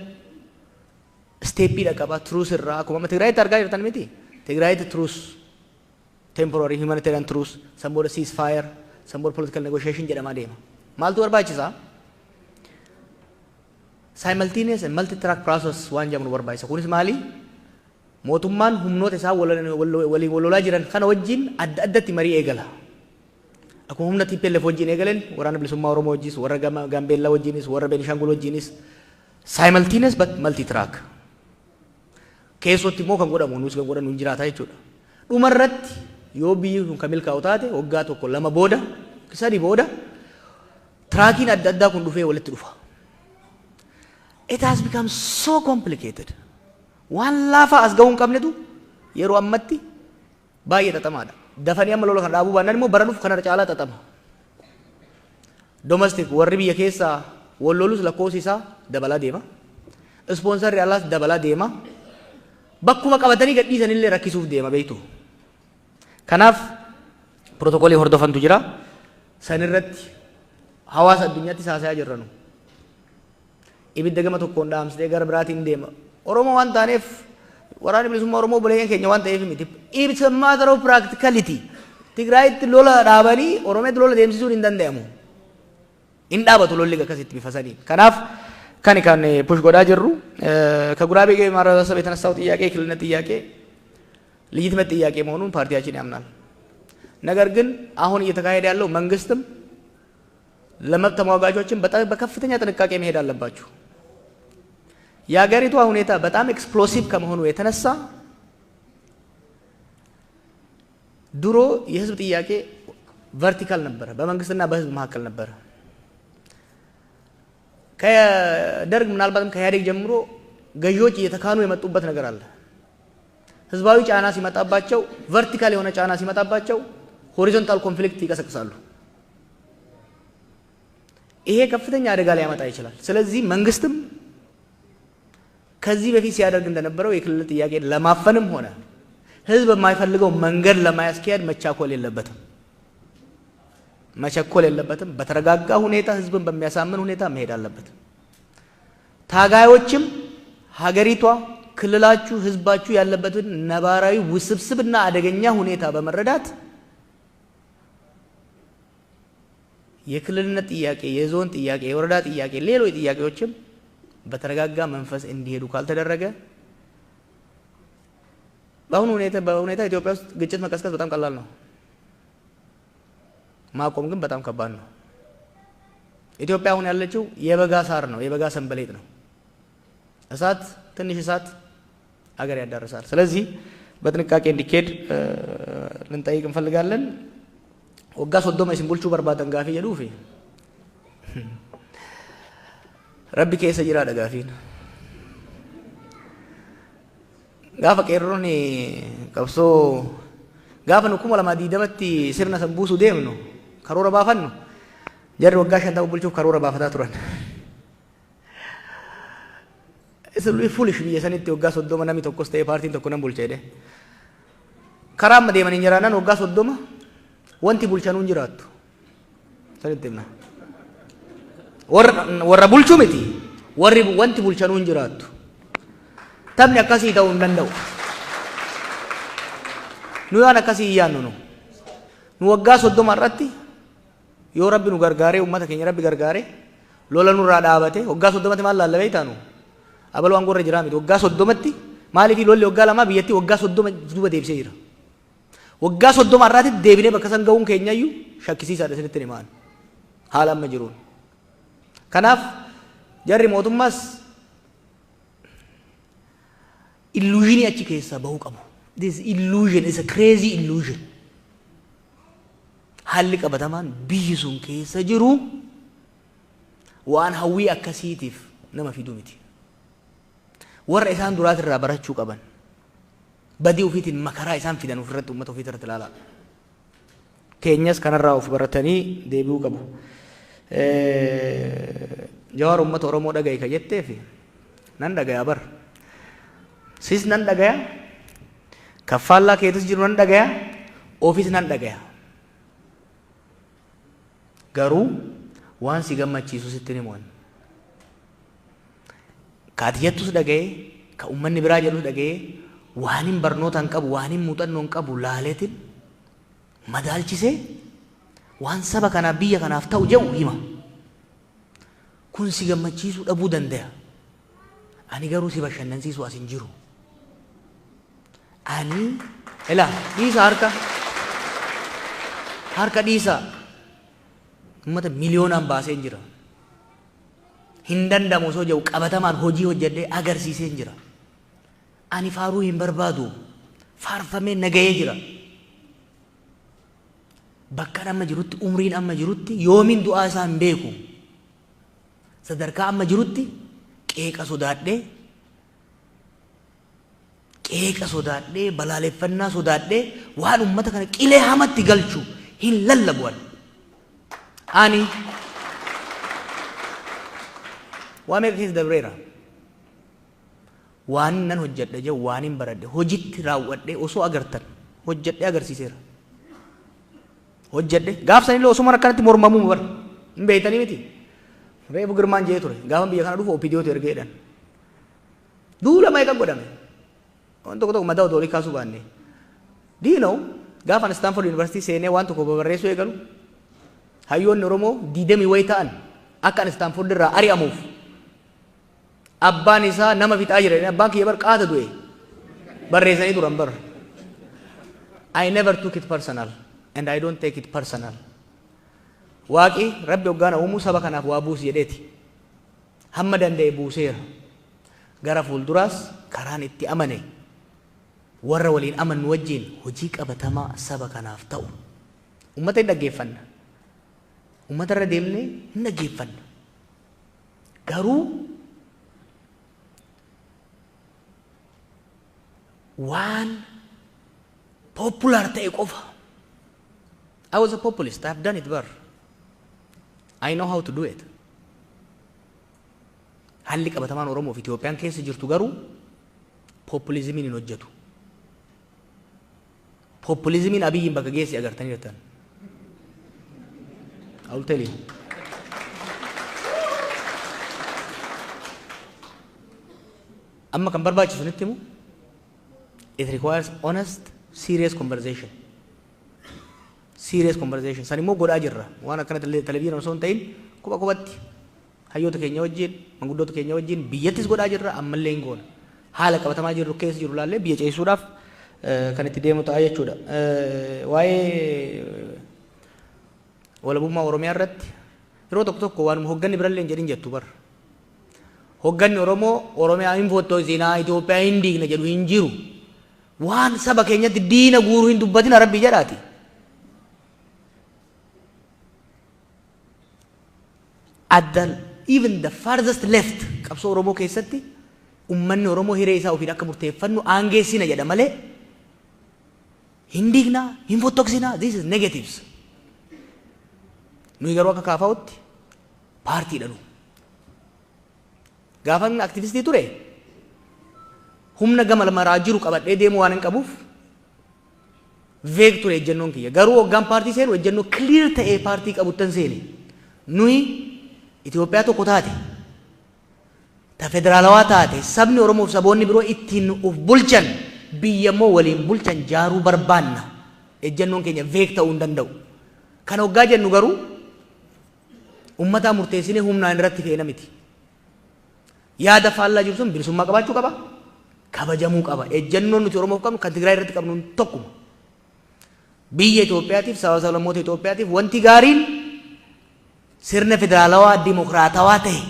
steppiidha qaba, truce irraa akkuma amma Tigraayitti argaa jirtan miti. Tigraayitti truce, temporary humanitarian truce, some booda ceasefire, some booda political negotiation jedhamaa deema. Maaltu barbaachisaa? Simultaneous and multi-track process waan jedhamu barbaachisa. Kunis maali? Mootummaan humnoota isaa waliin walolaa jiran kana wajjin adda addatti marii eegala. Akkuma humna TPLF wajjin eegaleen waraana bilisummaa Oromoo wajjis, warra Gambeellaa wajjinis, warra Beenishaangul wajjinis simultaneous but multi-track. Keessatti immoo kan godhamu nuus kan godhamu hin jiraata jechuudha. Dhumarratti yoo biyyi kun kan milkaa'u taate waggaa tokko lama booda sadii booda traakiin adda addaa kun dhufee walitti dhufa. It has become so complicated. Waan laafaa as ga'uu hin qabnetu yeroo ammatti baay'ee xaxamaadha. Dafanii amma lola kan dhaabuu baannaan immoo bara dhufu kanarra caalaa xaxama. Domestic warri biyya keessaa wal lolus lakkoofsi isaa dabalaa deema. Ispoonsarri alaas dabalaa deema. Bakkuma qabatanii gadhiisan illee rakkisuuf deema beektu. Kanaaf protookoolii hordofantu jira. San irratti hawaasa addunyaatti haasayaa jirranu. Ibidda gama tokkoon dhaamsitee gara biraatiin deema. Oromoo waan taaneef waraana bilisummaa Oromoo buleen keenya waan ta'eef miti. It's a matter of practicality. Tigraayitti lola dhaabanii Oromiyaatti lola deemsisuun hin danda'amu. Hin dhaabatu lolli akkasitti bifa sanii. Kanaaf kan push godhaa jirru ከጉራጌ ማህበረሰብ የተነሳው ጥያቄ ክልልነት ጥያቄ ልጅትመት ጥያቄ መሆኑን ፓርቲያችን ያምናል። ነገር ግን አሁን እየተካሄደ ያለው መንግስትም ለመብት ተሟጋቾችን በከፍተኛ ጥንቃቄ መሄድ አለባችሁ። የሀገሪቷ ሁኔታ በጣም ኤክስፕሎሲቭ ከመሆኑ የተነሳ ድሮ የህዝብ ጥያቄ ቨርቲካል ነበረ፣ በመንግስትና በህዝብ መካከል ነበረ። ከደርግ ምናልባትም ከኢህአዴግ ጀምሮ ገዢዎች እየተካኑ የመጡበት ነገር አለ። ህዝባዊ ጫና ሲመጣባቸው ቨርቲካል የሆነ ጫና ሲመጣባቸው ሆሪዞንታል ኮንፍሊክት ይቀሰቅሳሉ። ይሄ ከፍተኛ አደጋ ሊያመጣ ይችላል። ስለዚህ መንግስትም ከዚህ በፊት ሲያደርግ እንደነበረው የክልል ጥያቄ ለማፈንም ሆነ ህዝብ የማይፈልገው መንገድ ለማያስኬድ መቻኮል የለበትም። በተረጋጋ ሁኔታ ህዝብን በሚያሳምን ሁኔታ መሄድ አለበት። ታጋዮችም ሀገሪቷ ክልላችሁ ህዝባችሁ ያለበትን ነባራዊ ውስብስብና አደገኛ ሁኔታ በመረዳት የክልልነት ጥያቄ፣ የዞን ጥያቄ፣ የወረዳ ጥያቄ፣ ሌሎች ጥያቄዎችም በተረጋጋ መንፈስ እንዲሄዱ ካልተደረገ በአሁኑ ሁኔታ ኢትዮጵያ ውስጥ ግጭት መቀስቀስ በጣም ቀላል ነው። ማቆም ግን በጣም ከባድ ነው። ኢትዮጵያ አሁን ያለችው የበጋ ሳር ነው፣ የበጋ ሰንበሌጥ ነው። ትንሽ እሳት አገር ያዳርሳል። ስለዚህ በጥንቃቄ እንዲኬድ ልንጠይቅ እንፈልጋለን። ወጋ ሶዶማ ሲምቦልቹ በርባደን ጋፊ የዱፊ ረቢ ከሰ ጅራ ደጋፊን ጋፈ ቀሮኒ ቀብሶ ጋፈ ነው ኩማ ለማ ዲደመቲ ሲርና ሰንቡሱ ደምኑ ከሮራ ባፈን ነው ጀር ወጋ ሸንታው ቡልቹ ከሮራ ባፈታ ቱረን እስሉ ፉሊሽ ቢየሰኒት ወጋ ሶዶማ ነሚ ተኮስተ የፓርቲን ተኮነን ቡልቸደ ከራም ደመን እንጀራናን ወጋ ሶዶማ ወንቲ ቡልቻኑ እንጅራቱ ሰንተና ወራ ቡልቹ ምቲ ወሪ ወንቲ ቡልቻኑ እንጅራቱ ታምኒ አካሲ ታው እንደው ኑያን አካሲ ያኑ ነው ወጋ ሶዶማ አራቲ ዮ ረቢ ኑ ገርጋሬ ኡመተ ከኛ ረቢ ገርጋሬ ሎለኑ ራዳ አበቴ ወጋ ሶዶመቲ ማላ ለበይታ ነው አበሉ አንጎረ ጅራሚ ወጋ ሶዶመቲ ማሊፊ ሎሌ ወጋ ለማ ቢየቲ ወጋ ሶዶመ ዱበ ደብሴ ይራ ወጋ ሶዶማ አራቲ ደብኔ በከሰንገውን ከኛዩ ሸክሲሳ ደስልትኔ ማን ሐላም መጅሩን ከናፍ ጀሪ ሞቱማስ illusion achi keessa bahu qabu. This illusion is a crazy illusion. Halli qabatamaan biyyi sun keessa jiru waan hawwii akkasiitiif nama fiduu miti. Warra isaan duraatirraa barachuu qaban badii ofiitiin makaraa isaan fidan ofirratti uummata ofiitirratti ilaalaa. Keenyas kanarraa of baratanii deebi'uu qabu. Jawaar uummata Oromoo dhagaye ka jetteefi nan dhagaya bar. Sis nan dhagaya, kaffallaa keetis jiru nan dhagaya, ofis nan dhagaya. Garuu waan si gammachiisu sitti himuun. Kaati jettus dhagaye, ka uummanni biraa jedhus dhagaye, waan hin barnootaan qabu, waan hin muuxannoon qabu laaleetiin madaalchisee waan saba kanaaf biyya kanaaf ta'u jedhu hima. Kun si gammachiisuu dhabuu danda'a. Ani garuu si bashannansiisu as hin jiru. Ani ela dhiisa harka dhiisa ummata miliyoonaan baasee jira. Hin danda'amu osoo jedhu qabatamaan hojii hojjedhee agarsiisee jira. Ani faaruu hin barbaadu faarfamee nagayee jira. Bakka amma jirutti umriin amma jirutti yoomiin du'aa isaa hin beeku. Sadarkaa amma jirutti qeeqa sodaadhee balaaleffannaa sodaadhee waan ummata kana qilee hamatti galchu hin lallabu'an. Ani waan meeqa keessa dabreera. Waan nan hojjedhe jedhu waan hin baradhe hojitti raawwadhee osoo agartan hojjedhee agarsiiseera. Hojjedhe gaafsanillee osuma akkanatti mormamuu bar hin beeytanii miti. Reefu girmaan jee ture gaafa biyya kana dhufu OPDOtu ergeedhan. Duula meeqa godhame. Waan tokko madaa odoo kaasuu baanne. Diinoo gaafa Stanford University seenee waan tokko barreessuu eegalu hayyoonni Oromoo 20 wayi ta'an akka Stanford irraa ari'amuuf abbaan isaa nama fixaa jira. Abbaan kiyya bar qaata du'e barreessanii turan bar. I never took it personal and I don't take it personal. Waaqi rabbi hoggaana uumuu saba kanaaf waa buusi jedheeti. Hamma danda'e buuseera. Gara fuulduraas karaan itti amane warra waliin amannu wajjin hojii qabatamaa saba kanaaf ta'u ummata hin dhaggeeffanna. Ummata irra deemnee hin dhaggeeffanna. Garuu Waan popular ta'e qofa. I was a populist. I've done it bar. I know how to do it. Halli qabatamaan Oromoo fi Itoophiyaan keessa jirtu garuu populizimiin hin hojjetu. Populizimiin Abiyyiin bakka geessi agartanii jirtan. I will tell you. Amma kan barbaachisu nitti himu, it requires honest, serious conversation. Serious conversation. San immoo godhaa jirra. Waan akkana televizyinii osoo hin ta'in quba qubatti hayyoota keenya wajjin, manguddoota keenya wajjin biyyattis godhaa jirra ammallee hin goona. Haala qabatamaa jirru keessa jiru laallee biyya ceesisuudhaaf kan itti deemu ta'a jechuudha. Waa'ee walabummaa Oromiyaa irratti yeroo tokko tokko waan hogganni birallee hin jedhin jettu bar. Hogganni Oromoo Oromiyaa hin foottoisinaa Itoophiyaa hin diigna jedhu hin jiru. Waan saba keenyatti diina guuruu hin dubbatin Rabbi jedhaati. Even the farthest left qabsoo Oromoo keessatti ummanni Oromoo hiree isaa ofiin akka murteeffannu aangeessina jedha malee hin diignaa hin fottoksinaa. This is negatives. Nuyi garuu akka kaafaa'utti paartii dhalu. Gaafan aktivistii ture humna gama maraa jiru qabadhee deemu waan hin qabuuf veeg ture ejjennoon kiyya. Garuu hoggaan paartii seenu ejjennoo clear ta'ee paartii qabuttan seene. Nuyi Itoophiyaa tokko taate ta federaalawaa taate sabni Oromoo fi saboonni biroo ittiin of bulchan biyya immoo waliin bulchan jaaruu barbaanna. Ejjennoon keenya veeg ta'uu hin danda'u. Kan hoggaa jennu garuu ummataa murteessinee humnaan irratti feena miti. Yaada faallaa jiru sun bilisummaa qabaachuu qaba, kabajamuu qaba. Ejjennoon nuti Oromoof qabnu kan Tigraay irratti qabnu tokkuma. Biyya Itoophiyaatiif sablammoota Itoophiyaatiif wanti gaariin sirna federaalawaa dimokiraatawaa ta'e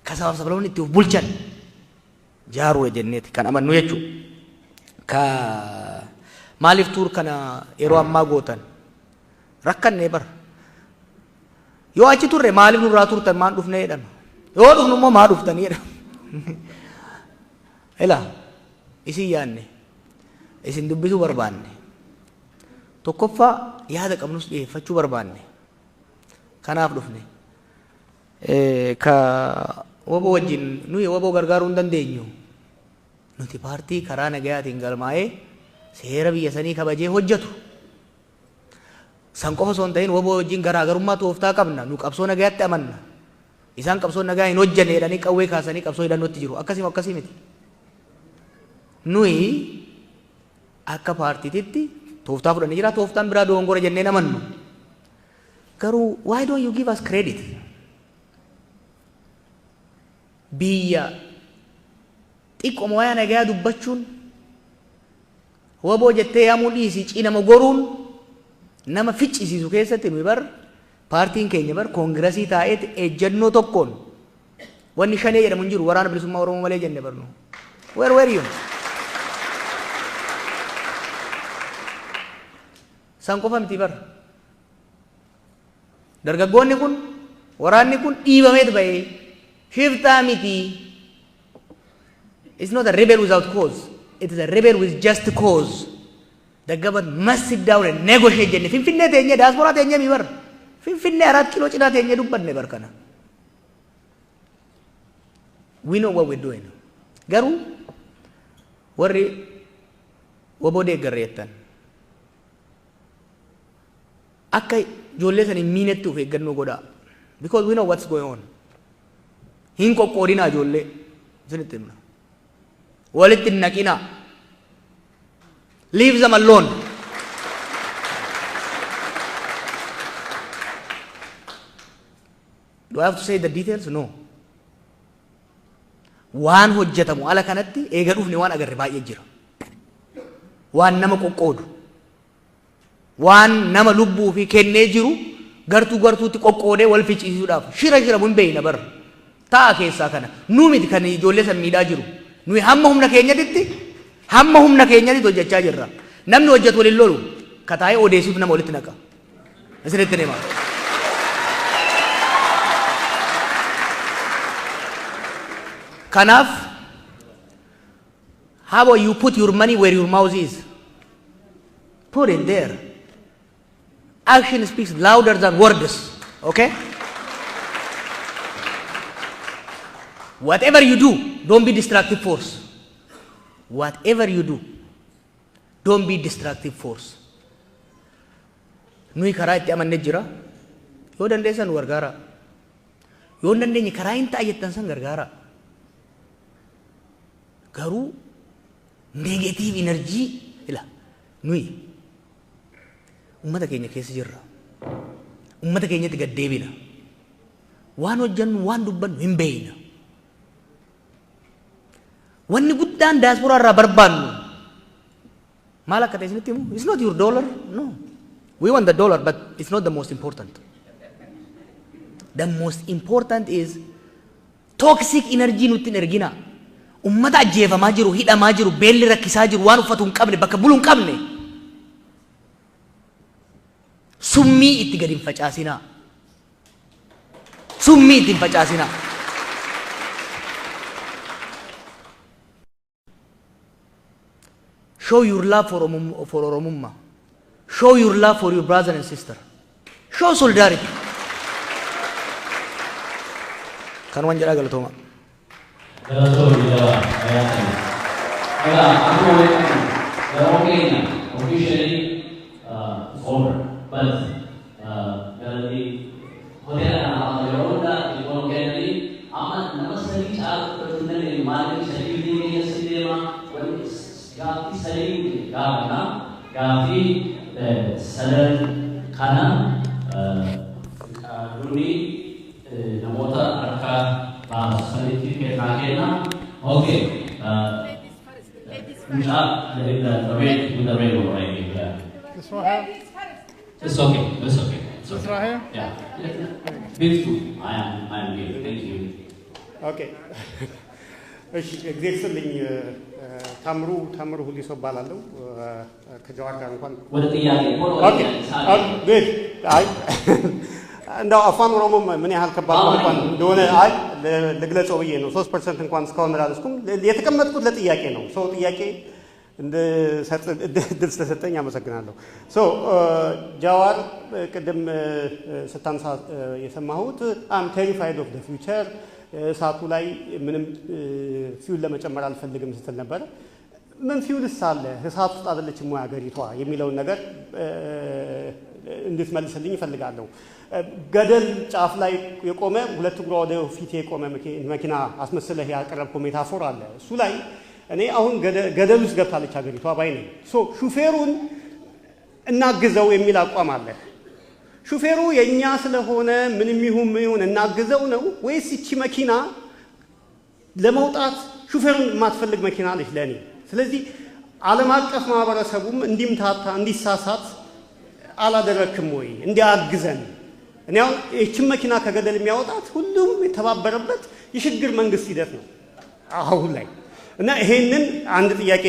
kan sabaaf sablammoonni itti of bulchan jaaruu jenneeti kan amannu jechuudha. Ka maaliif tuur kana yeroo ammaa gootan rakkannee bara. Yoo achi turre maaliif nurraa turtan maan dhufnee jedhama. Yoo dhufnu immoo maa dhuftanii jedhama. Ilaa isin yaanne isin dubbisuu barbaanne tokkoffaa yaada qabnus dhiyeeffachuu barbaanne kanaaf dhufne. Ka waboo wajjin nuyi waboo gargaaruu hin dandeenyu. Nuti paartii karaa nagayaatiin galmaa'ee seera biyya sanii kabajee hojjetu. San qofa osoo hin ta'in waboo wajjin garaagarummaa tooftaa qabna. Nu qabsoo nagayaatti amanna. Isaan qabsoo nagaa hin hojjanne jedhanii qawwee kaasanii qabsoo hidhannootti jiru. Akkasii miti. Nuyi akka paartiititti tooftaa fudhannee jira. Tooftaan biraa dogongora jennee namannu. Garuu why don't you give us credit? Biyya xiqqoo waa'ee nagayaa dubbachuun waboo jettee yaamuu dhiisii cinama goruun nama ficcisiisu keessatti nuyi bar paartiin keenya bar koongirasii taa'eeti ejjennoo tokkoon wanni shanee jedhamu hin jiru waraana bilisummaa Oromoo malee jenne barnu. Where were you? San qofa miti bar. Dargaggoonni kun waraanni kun dhiibameet bahee shiftaa miti. It's not a rebel without cause. It is a rebel with just cause. The government must sit down and negotiate jenne. Finfinnee teenye diaspora teenye mi bar. Finfinnee 4 kilo cinaa teenye dubbanne bar kana. We know what we're doing. Garuu warri waboo deeggarreettan akka ijoollee san hin miinetti of eeggannoo godhaa. Because we know what's going on. Hin qoqqoodinaa ijoollee isinitti himna. Walitti hin naqinaa. Leave them alone. Do I have to say the details? No. Waan hojjetamu ala kanatti eega dhufne waan agarre baay'ee jira. Waan nama qoqqoodu. Waan nama lubbuu fi kennee jiru gartuutti qoqqoodee wal ficcisiisuudhaaf shira mun beeyna bar. Ta'a keessaa kana. Nu miti kan ijoollee san miidhaa jiru. Nuyi hamma humna keenyatti hojjechaa jirra. Namni hojjetu waliin lolu kataa'ee odeessuuf nama walitti naqa. Isinitti hima. Kanaaf How about you put your money where your mouth is? Put it there. Action speaks louder than words. Okay? Whatever you do, don't be destructive force. Whatever you do, don't be destructive force. Nui karaa itti amanne jira. Yoo dandeessan gargaara. Yoo dandeenye karaa hin taayettan san gargaara. Garuu negative energy ila nui ummata keenya keessa jirra. Ummata keenyatti gad deebina. Waan hojjannu waan dubbannu hin beeyna. Wanni guddaan diaspora irraa barbaannu maal akka ta'e isinitti himu? It's not your dollar, no. We want the dollar, but it's not the most important. The most important is toxic energy nutti hin ergina. Ummata ajjeefamaa jiru, hidhamaa jiru, beelli rakkisaa jiru, waan uffatu hin qabne, bakka bulu hin qabne. Summii itti gadi hin facaasinaa. Summii itti hin facaasinaa. Show your love for Oromumma. Show your love for your brother and sister. Show solidarity. Kanuan jala galatoma. Officially over, but This one here? It's okay. It's okay. It's This okay. right here? Yeah. Big two. I am here. Thank you. Okay. እሺ እግዚአብሔር ይስጥልኝ ታምሩ ሁሊሶ እባላለሁ ከጀዋር ጋር እንኳን ወደ ጥያቄ ኦኬ ጉድ አይ እንደው አፋን ኦሮሞ ምን ያህል ከባድ እንኳን እንደሆነ አይ ልግለጸው ብዬ ነው 3% እንኳን እስካሁን አላልኩም የተቀመጥኩት ለጥያቄ ነው ሰው ጥያቄ እንደ ድል ስለሰጠኝ አመሰግናለሁ ጃዋር ቅድም ስታንሳ የሰማሁት አም ቴሪፋይድ ኦፍ ዘ ፊውቸር እሳቱ ላይ ምንም ፊውል ለመጨመር አልፈልግም ስትል ነበር ምን ፊውልስ አለ እሳቱ ውስጥ አይደለችም ወይ ሀገሪቷ የሚለውን ነገር እንድትመልስልኝ እፈልጋለሁ ገደል ጫፍ ላይ የቆመ ሁለት እግሯ ወደ ፊት የቆመ መኪና አስመስለህ ያቀረብከው ሜታፎር አለ እሱ ላይ እኔ አሁን ገደል ውስጥ ገብታለች ሀገሪቷ ባይ ነኝ ሹፌሩን እናግዘው የሚል አቋም አለ ሹፌሩ የኛ ስለሆነ ምንም ይሁን እናግዘው ነው ወይስ እቺ መኪና ለመውጣት ሹፌሩን ማትፈልግ መኪና አለች ለኔ ስለዚህ ዓለም አቀፍ ማህበረሰቡም እንዲምታታ እንዲሳሳት አላደረክም ወይ እንዲያግዘን እኔ እቺ መኪና ከገደል የሚያወጣት ሁሉም የተባበረበት የሽግግር መንግስት ሂደት ነው አሁን ላይ እና ይሄንን አንድ ጥያቄ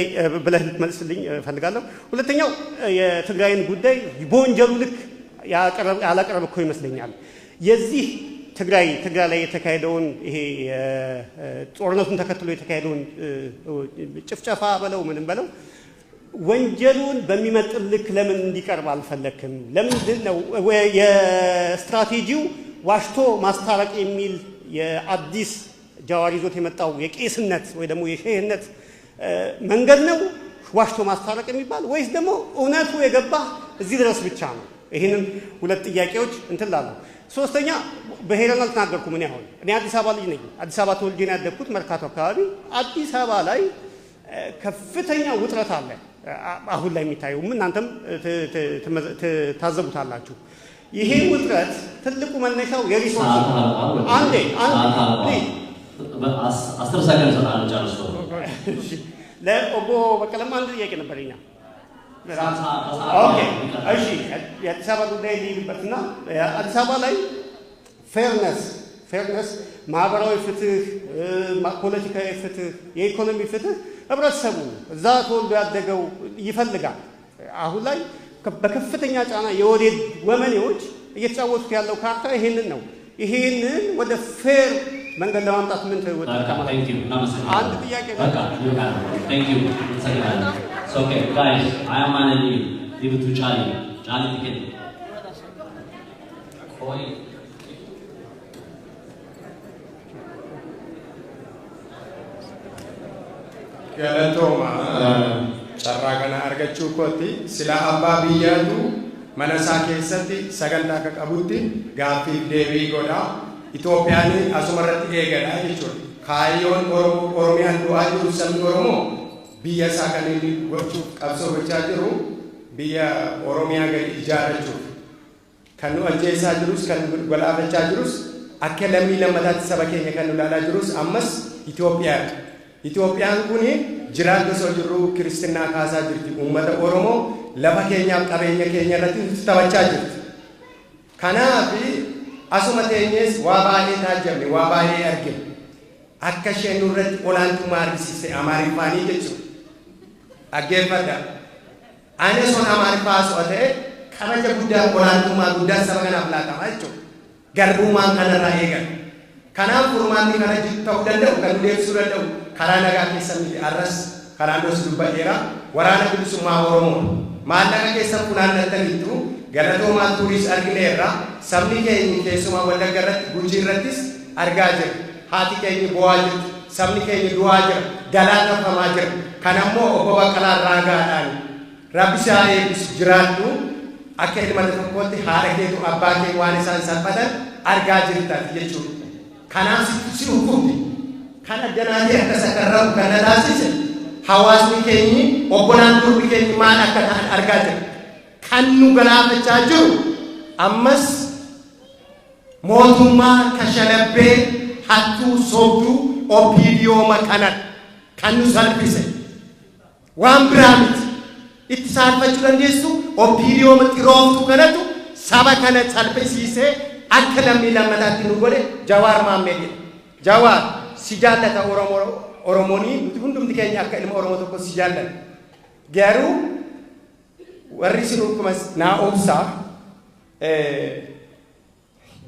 ብለህ ልትመልስልኝ ፈልጋለሁ ሁለተኛው የትግራይን ጉዳይ በወንጀሉ ልክ ያላቀረብኩ ይመስለኛል የዚህ ትግራይ ላይ የተካሄደውን ይሄ ጦርነቱን ተከትሎ የተካሄደውን ጭፍጨፋ በለው ምንም በለው ወንጀሉን በሚመጥን ልክ ለምን እንዲቀርብ አልፈለክም ለምን ነው የስትራቴጂው ዋሽቶ ማስታረቅ የሚል የአዲስ ጃዋር ይዞት የመጣው የቄስነት ወይ ደግሞ የሼህነት መንገድ ነው ዋሽቶ ማስታረቅ የሚባል ወይስ ደግሞ እውነቱ የገባ እዚህ ድረስ ብቻ ነው ይሄንን ሁለት ጥያቄዎች እንትላሉ ሶስተኛ በሄረን አልተናገርኩም እኔ አሁን እኔ አዲስ አበባ ልጅ ነኝ አዲስ አበባ ተወልጄ ነው ያደግኩት መርካቶ አካባቢ አዲስ አበባ ላይ ከፍተኛ ውጥረት አለ አሁን ላይ የሚታየው እናንተም ታዘቡታላችሁ ይሄ ውጥረት ትልቁ መነሻው የሪሶርስ አንዴ አስተር ሰከንድ ሰጣን ጨርሶ ለኦቦ በቀለም አንድ ጥያቄ ነበርኛ ኦኬ እሺ የአዲስ አበባ ጉዳይ ሊልበትና አዲስ አበባ ላይ ፌርነስ ማህበራዊ ፍትህ ፖለቲካዊ ፍትህ የኢኮኖሚ ፍትህ ህብረተሰቡ እዛ ተወልዶ ያደገው ይፈልጋል አሁን ላይ በከፍተኛ ጫና የወዴድ ወመኔዎች እየተጫወቱት ያለው ካርታ ይሄንን ነው ይሄንን ወደ ፌር መንገድ ለማምጣት ምን ተወጣ? Thank you. Namaste. አንድ ጥያቄ You have it. Thank you. It's okay, guys. I am managing. Leave it to Charlie. Charlie, take it. Koi. Galatooma carraa kana argachuu kootti sila abbaa biyyaatu mana isaa keessatti sagantaa akka qabutti gaaffiif deebii godhaa Itoophiyaan asumarratti eegadha jechuudha. Kaayyoon Oromiyaan du'aa jiru sabni Oromoo biyya isaa kan inni gochuuf qabsoo gochaa jiru biyya Oromiyaa gadi ijaarrachuuf kan nu ajjeesaa jirus kan galaafachaa jirus akka lammii lammataatti saba keenya kan nu ilaalaa jirus ammas Itoophiyaadha. Itoophiyaan kun jiraata osoo jirru Kiristinnaa kaasaa jirti. Uummata Oromoo lafa keenyaaf qabeenya keenya irratti taphachaa jirti. Kanaaf asuma teenyees waa baay'ee taajjabne waa baay'ee argine. Akka isheen nurratti olaantummaa argisiiste Amaariffaanii jechuudha. Dhaggeeffadha. Ani son Amaariffaa osoo ta'e kabaja guddaa olaantummaa guddaa saba kanaaf laatama jechuudha. Garbummaan kanarraa eegan. Kanaaf furmaanni kana ta'uu danda'u kan deebisuu danda'u karaa nagaa keessan miti arras karaa dos dubbadheera waraana bilisummaa Oromoo maallaqa keessan funaannataniitu galatoomaa tuuriis argineerra sabni keenya keessumaa Wallagga irratti Gujii irrattis argaa jira haati keenya bu'aa jirti sabni keenya du'aa jira galaatafamaa jira kan ammoo obbo Baqqalaa Raagaadhaan rabbi isaa eebbisu jiraadhu akka ilma tokkootti haadha keetu abbaa kee waan isaan salphatan argaa jirtaati jechuudha. Kanaaf si hukumti kan addanaatee akka sakarramu kan taasise hawaasni keenyi obbolaan durbi keenyi maal akka ta'an argaa jira. Kan nu galaafachaa jiru ammas mootummaa kashalabbee hattuu sobduu opiidiyooma kanan kan nu salphise waan biraa miti itti saalfachuu dandeessu opiidiyooma xirooftuu kanatu saba kana salphisiisee akka lammii lammataatti nu godhe Jawaar Mohammed Jawaar si jaallata Oromoonii nuti hundumti keenya akka ilma Oromoo tokko si jaallata garuu warri si dhukumas naa obsaa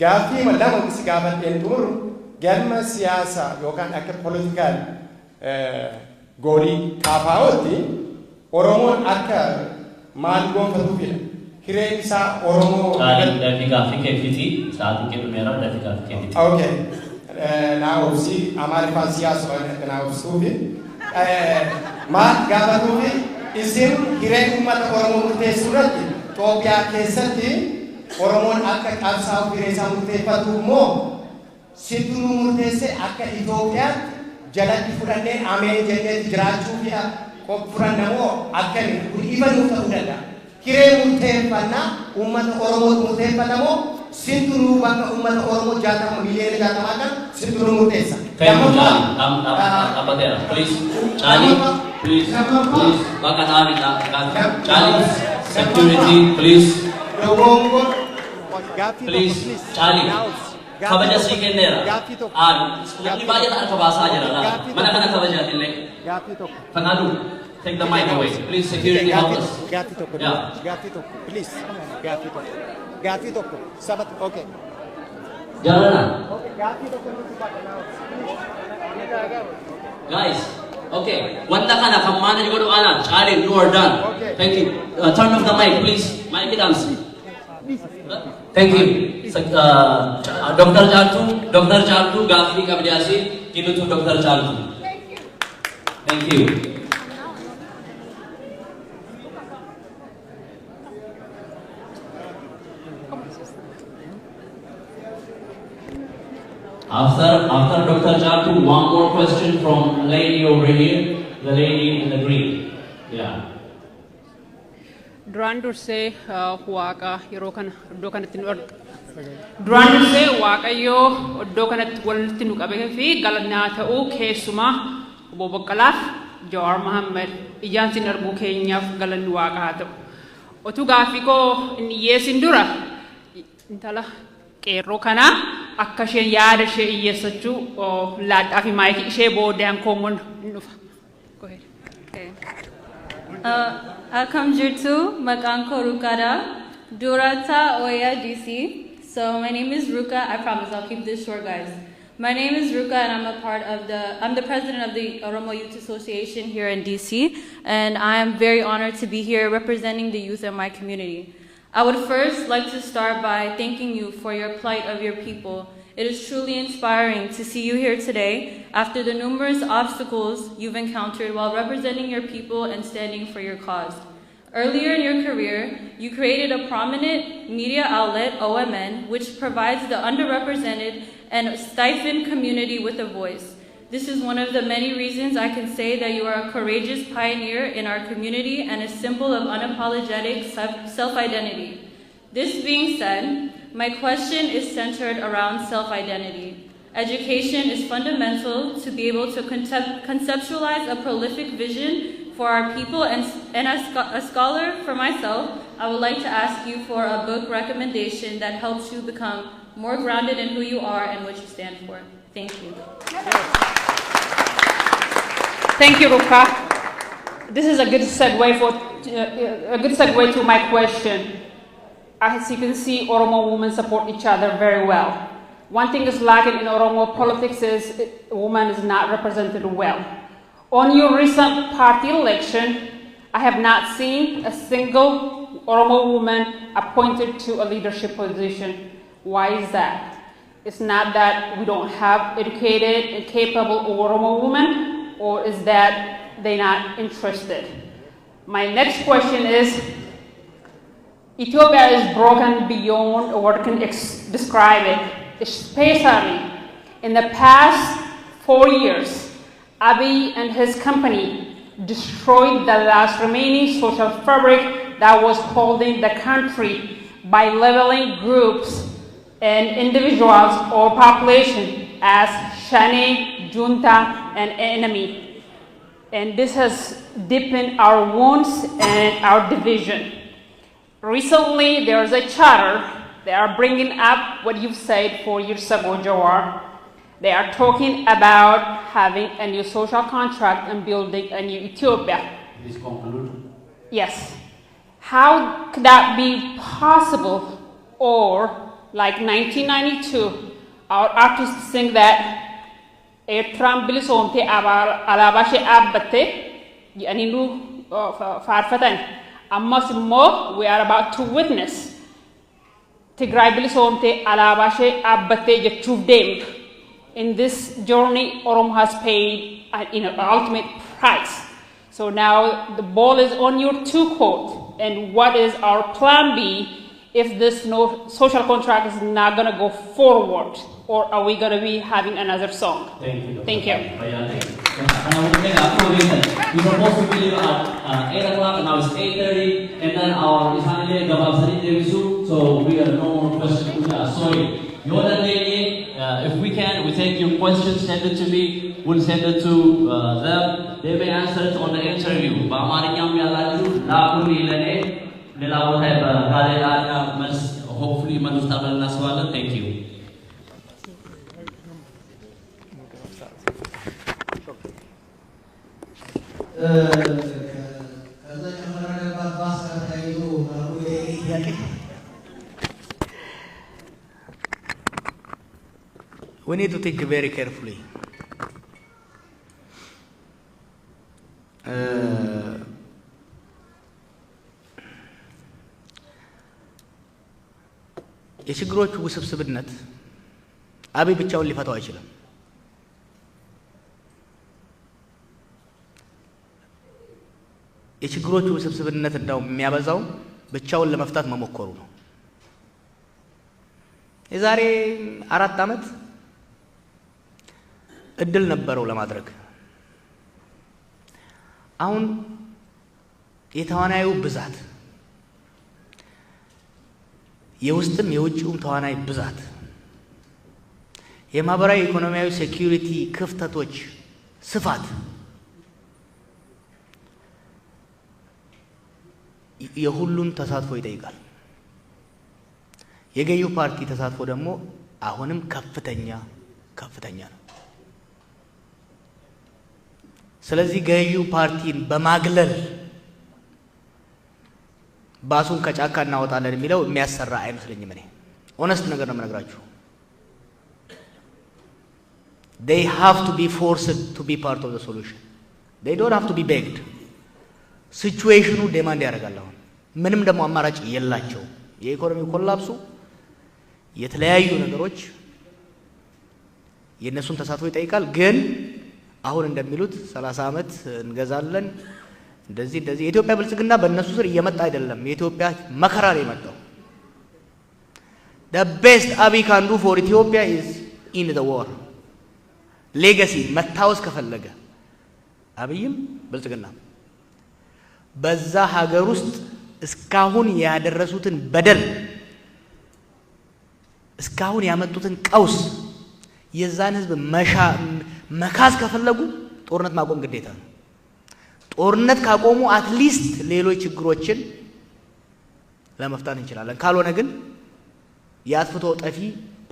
gaaffii lama si gaafadheen xumuru galma siyaasaa yookaan akka poolitikaal goolii kaafaa'ootti Oromoon akka maal gonfatuufidha. Hireen isaa Oromoo. Daqiiqaa fi keeffiti sa'aatii kennumeera daqiiqaa fi keeffiti. Okay. Naa obsi Amaariffaan siyaasa naa obsuufi maal gaafatuufi isin hireen uummata Oromoo murteessuu irratti Itoophiyaa keessatti Oromoon akka qabsaa'u hiree isaa murteeffatu immoo situ nu murteesse akka Itoophiyaatti jalatti fudhannee ameen jennee jiraachuu fi fudhannamoo akkami kun ifa nuuf ta'uu danda'a. Hiree murteeffannaa uummata Oromoo murteeffatamoo sintu nu bakka uummata Oromoo 60 miliyoona 60 kan sintu nu murteessa. Please, Charlie, please, bakka taa'aa Charlie, security, please. Please, Charlie. Kabaja sii kenneera. Namni baay'een harka baasaa jira. Mana kana kabajaatillee. Fakaaduu. Take the mic away. Please, security help us. Please. Gaafii tokko. Sabat, okay. Jalana. Guys, okay. Wanta kana kan mana juga doa ana. Charlie, you are done. Thank you. Turn off the mic, please. Mic it on. Thank you. Dr. Jaltu, Gafi Kabdiasi, give it to Dr. Jaltu. Thank you. After Dr. Jaltu, one more question from a lady over here, the lady in the green. Yeah. Duraan dursee waaqa yeroo kana iddoo kanatti nu duraan dursee waaqayyoo iddoo kanatti walitti nu qabee fi galanaa ta'uu keessumaa obbo Baqqalaaf Jawaar Mohammed ijaan sin arguu keenyaaf galanni waaqa haa ta'u. Otuu gaaffii koo inni dhiyeessin dura intala qeerroo kanaa akka isheen yaada ishee dhiyeessachuu laadhaa fi maayikii ishee boodaan koomon hin dhufa. Akkam jirtu maqaan koo Rukaadha. Durata Oya DC. So my name is Ruka. I promise I'll keep this short, guys. My name is Ruka, and I'm the president of the Oromo Youth Association here in DC, and I am very honored to be here representing the youth in my community. I would first like to start by thanking you for your plight of your people. It is truly inspiring to see you here today after the numerous obstacles you've encountered while representing your people and standing for your cause. Earlier in your career, you created a prominent media outlet, OMN, which provides the underrepresented and stifled community with a voice. This is one of the many reasons I can say that you are a courageous pioneer in our community and a symbol of unapologetic self-identity. This being said, my question is centered around self-identity. Education is fundamental to be able to conceptualize a prolific vision for our people, and as a scholar for myself, I would like to ask you for a book recommendation that helps you become more grounded in who you are and what you stand for. Thank you. Thank you, Ruka. This is a good segue to my question. As you can see, Oromo women support each other very well. One thing is lacking in Oromo politics is women is not represented well. On your recent party election, I have not seen a single Oromo woman appointed to a leadership position. Why is that? It's not that we don't have educated and capable Oromo women, or is that they're not interested? My next question is, Ethiopia is broken beyond what I can describe it, especially in the past 4 years. Abiy and his company destroyed the last remaining social fabric that was holding the country by labeling groups and individuals or population as Shane, junta, and enemy. And this has deepened our wounds and our division. Recently, there is a charter. They are bringing up what you've said 4 years ago, Jawar. They are talking about having a new social contract and building a new Ethiopia. Please conclude. Yes. How could that be possible? Or, like 1992, our artists sing that Ertran bilisomte alabashe abbate, yaninu farfatan. Ammas immo, we are about to witness Tigray bilisomte alabashe abbate jechuuf deemtu. In this journey, Oromo has paid an ultimate price. So now the ball is on your two court. And what is our plan B if this no social contract is not going to go forward? Or are we going to be having another song? Thank you. Thank you. We were supposed to be at 8 o'clock, and now it's 8:30, and then our Islamic Gabab Devisu, so we have no more questions. Sorry. If we can, we take your questions, send it to me, we'll send it to them. They may answer it on the interview. Hopefully, thank you. We need to think very carefully. የችግሮቹ ውስብስብነት አብይ ብቻውን ሊፈታው አይችልም። የችግሮቹ ውስብስብነት እንዳው የሚያበዛው ብቻውን ለመፍታት መሞከሩ ነው። የዛሬ 4 ዓመት እድል ነበረው ለማድረግ። አሁን የተዋናዩ ብዛት የውስጥም የውጭውም ተዋናይ ብዛት የማህበራዊ ኢኮኖሚያዊ ሴኩሪቲ ክፍተቶች ስፋት የሁሉን ተሳትፎ ይጠይቃል። የገዢው ፓርቲ ተሳትፎ ደግሞ አሁንም ከፍተኛ ነው። ስለዚህ ገዢው ፓርቲን በማግለል ባሱን ከጫካ እናወጣለን የሚለው የሚያሰራ አይመስለኝም። እኔ ኦነስት ነገር ነው የምነግራችሁ። they have to be forced to be part of the solution. They don't have to be begged. Situationu demand ያደርጋል። አሁን ምንም ደግሞ አማራጭ የላቸው። የኢኮኖሚ ኮላፕሱ የተለያዩ ነገሮች የነሱን ተሳትፎ ይጠይቃል። ግን አሁን እንደሚሉት 30 ዓመት እንገዛለን እንደዚህ የኢትዮጵያ ብልጽግና በእነሱ ስር እየመጣ አይደለም። የኢትዮጵያ መከራ ነው የመጣው። The best Abiy can do for Ethiopia is in the war. Legacy መታወስ ከፈለገ አብይም ብልጽግና በዛ ሀገር ውስጥ እስካሁን ያደረሱትን በደል እስካሁን ያመጡትን ቀውስ የዛን ህዝብ መካስ ከፈለጉ ጦርነት ማቆም ግዴታ ነው። ጦርነት ካቆሙ አትሊስት ሌሎች ችግሮችን ለመፍታት እንችላለን። ካልሆነ ግን ያጥፍቶ ጠፊ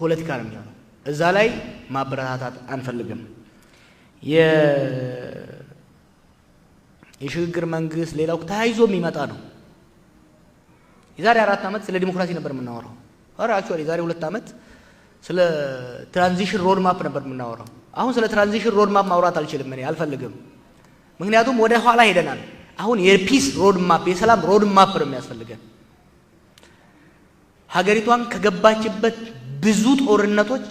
ፖለቲካ ነው የሚሆነው። እዛ ላይ ማበረታታት አንፈልግም። የሽግግር መንግስት ሌላው ተያይዞ የሚመጣ ነው። የዛሬ 4 ዓመት ስለ ዲሞክራሲ ነበር የምናወራው። አክቹአሊ የዛሬ 2 ዓመት ስለ ትራንዚሽን ሮድ ማፕ ነበር የምናወራው። አሁን ስለ ትራንዚሽን ሮድ ማፕ ማውራት አልችልም፣ እኔ አልፈልግም። ምክንያቱም ወደ ኋላ ሄደናል። አሁን የፒስ ሮድ ማፕ የሰላም ሮድ ማፕ ነው የሚያስፈልገን። ሀገሪቷን ከገባችበት ብዙ ጦርነቶች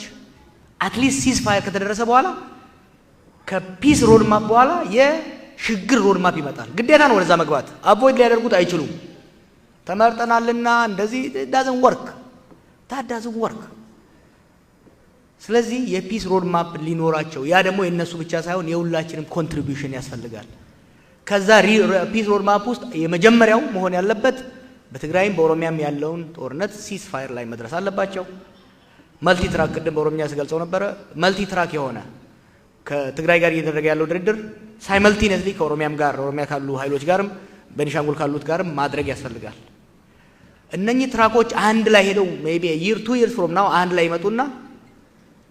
አትሊስት ሲዝ ፋየር ከተደረሰ በኋላ ከፒስ ሮድ ማፕ በኋላ የሽግግር ሮድ ማፕ ይመጣል። ግዴታ ነው ወደዛ መግባት። አቮይድ ሊያደርጉት አይችሉም። ተመርጠናልና እንደዚህ ዳዝንት ወርክ። ስለዚህ የፒስ ሮድ ማፕ ሊኖራቸው ያ ደግሞ የነሱ ብቻ ሳይሆን የሁላችንም ኮንትሪቢዩሽን ያስፈልጋል። ከዛ ፒስ ሮድ ማፕ ውስጥ የመጀመሪያው መሆን ያለበት በትግራይም በኦሮሚያም ያለውን ጦርነት ሲዝ ፋየር ላይ መድረስ አለባቸው። መልቲ ትራክ ቅድም በኦሮሚያ ስገልጸው ነበረ። መልቲ ትራክ የሆነ ከትግራይ ጋር እየተደረገ ያለው ድርድር ሳይመልቲነስሊ ከኦሮሚያም ጋር ኦሮሚያ ካሉ ኃይሎች ጋርም በኒሻንጉል ካሉት ጋርም ማድረግ ያስፈልጋል። እነኚህ ትራኮች አንድ ላይ ሄደው ሜቢ year 2 years from now አንድ ላይ ይመጡና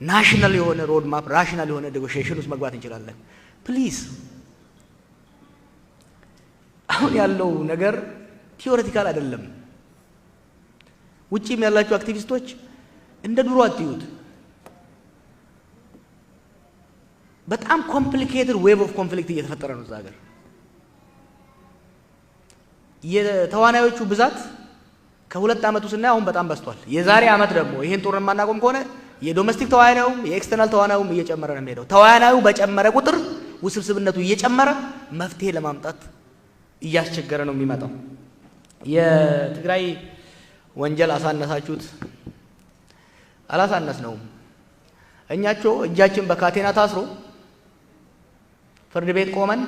ናሽናል የሆነ ሮድ ማፕ ራሽናል የሆነ ኔጎሺዬሽን ውስጥ መግባት እንችላለን። ፕሊዝ አሁን ያለው ነገር ቲዮሬቲካል አይደለም። ውጪም ያላችሁ አክቲቪስቶች እንደ ድሮ አትዩት። በጣም ኮምፕሊኬትድ ዌቭ ኦፍ ኮንፍሊክት እየተፈጠረ ነው እዛ ሀገር። የተዋናዮቹ ብዛት ከ2 ዓመቱ ስናይ አሁን በጣም በዝቷል። የዛሬ ዓመት ደግሞ ይሄን ጦርነት ማናቆም ከሆነ የዶሜስቲክ ተዋናዩም የኤክስተርናል ተዋናዩም እየጨመረ ነው የሚሄደው። ተዋናዩ በጨመረ ቁጥር ውስብስብነቱ እየጨመረ መፍትሄ ለማምጣት እያስቸገረ ነው የሚመጣው። የትግራይ ወንጀል አሳነሳችሁት፣ አላሳነስ ነው። እኛቸው እጃችን በካቴና ታስሮ ፍርድ ቤት ቆመን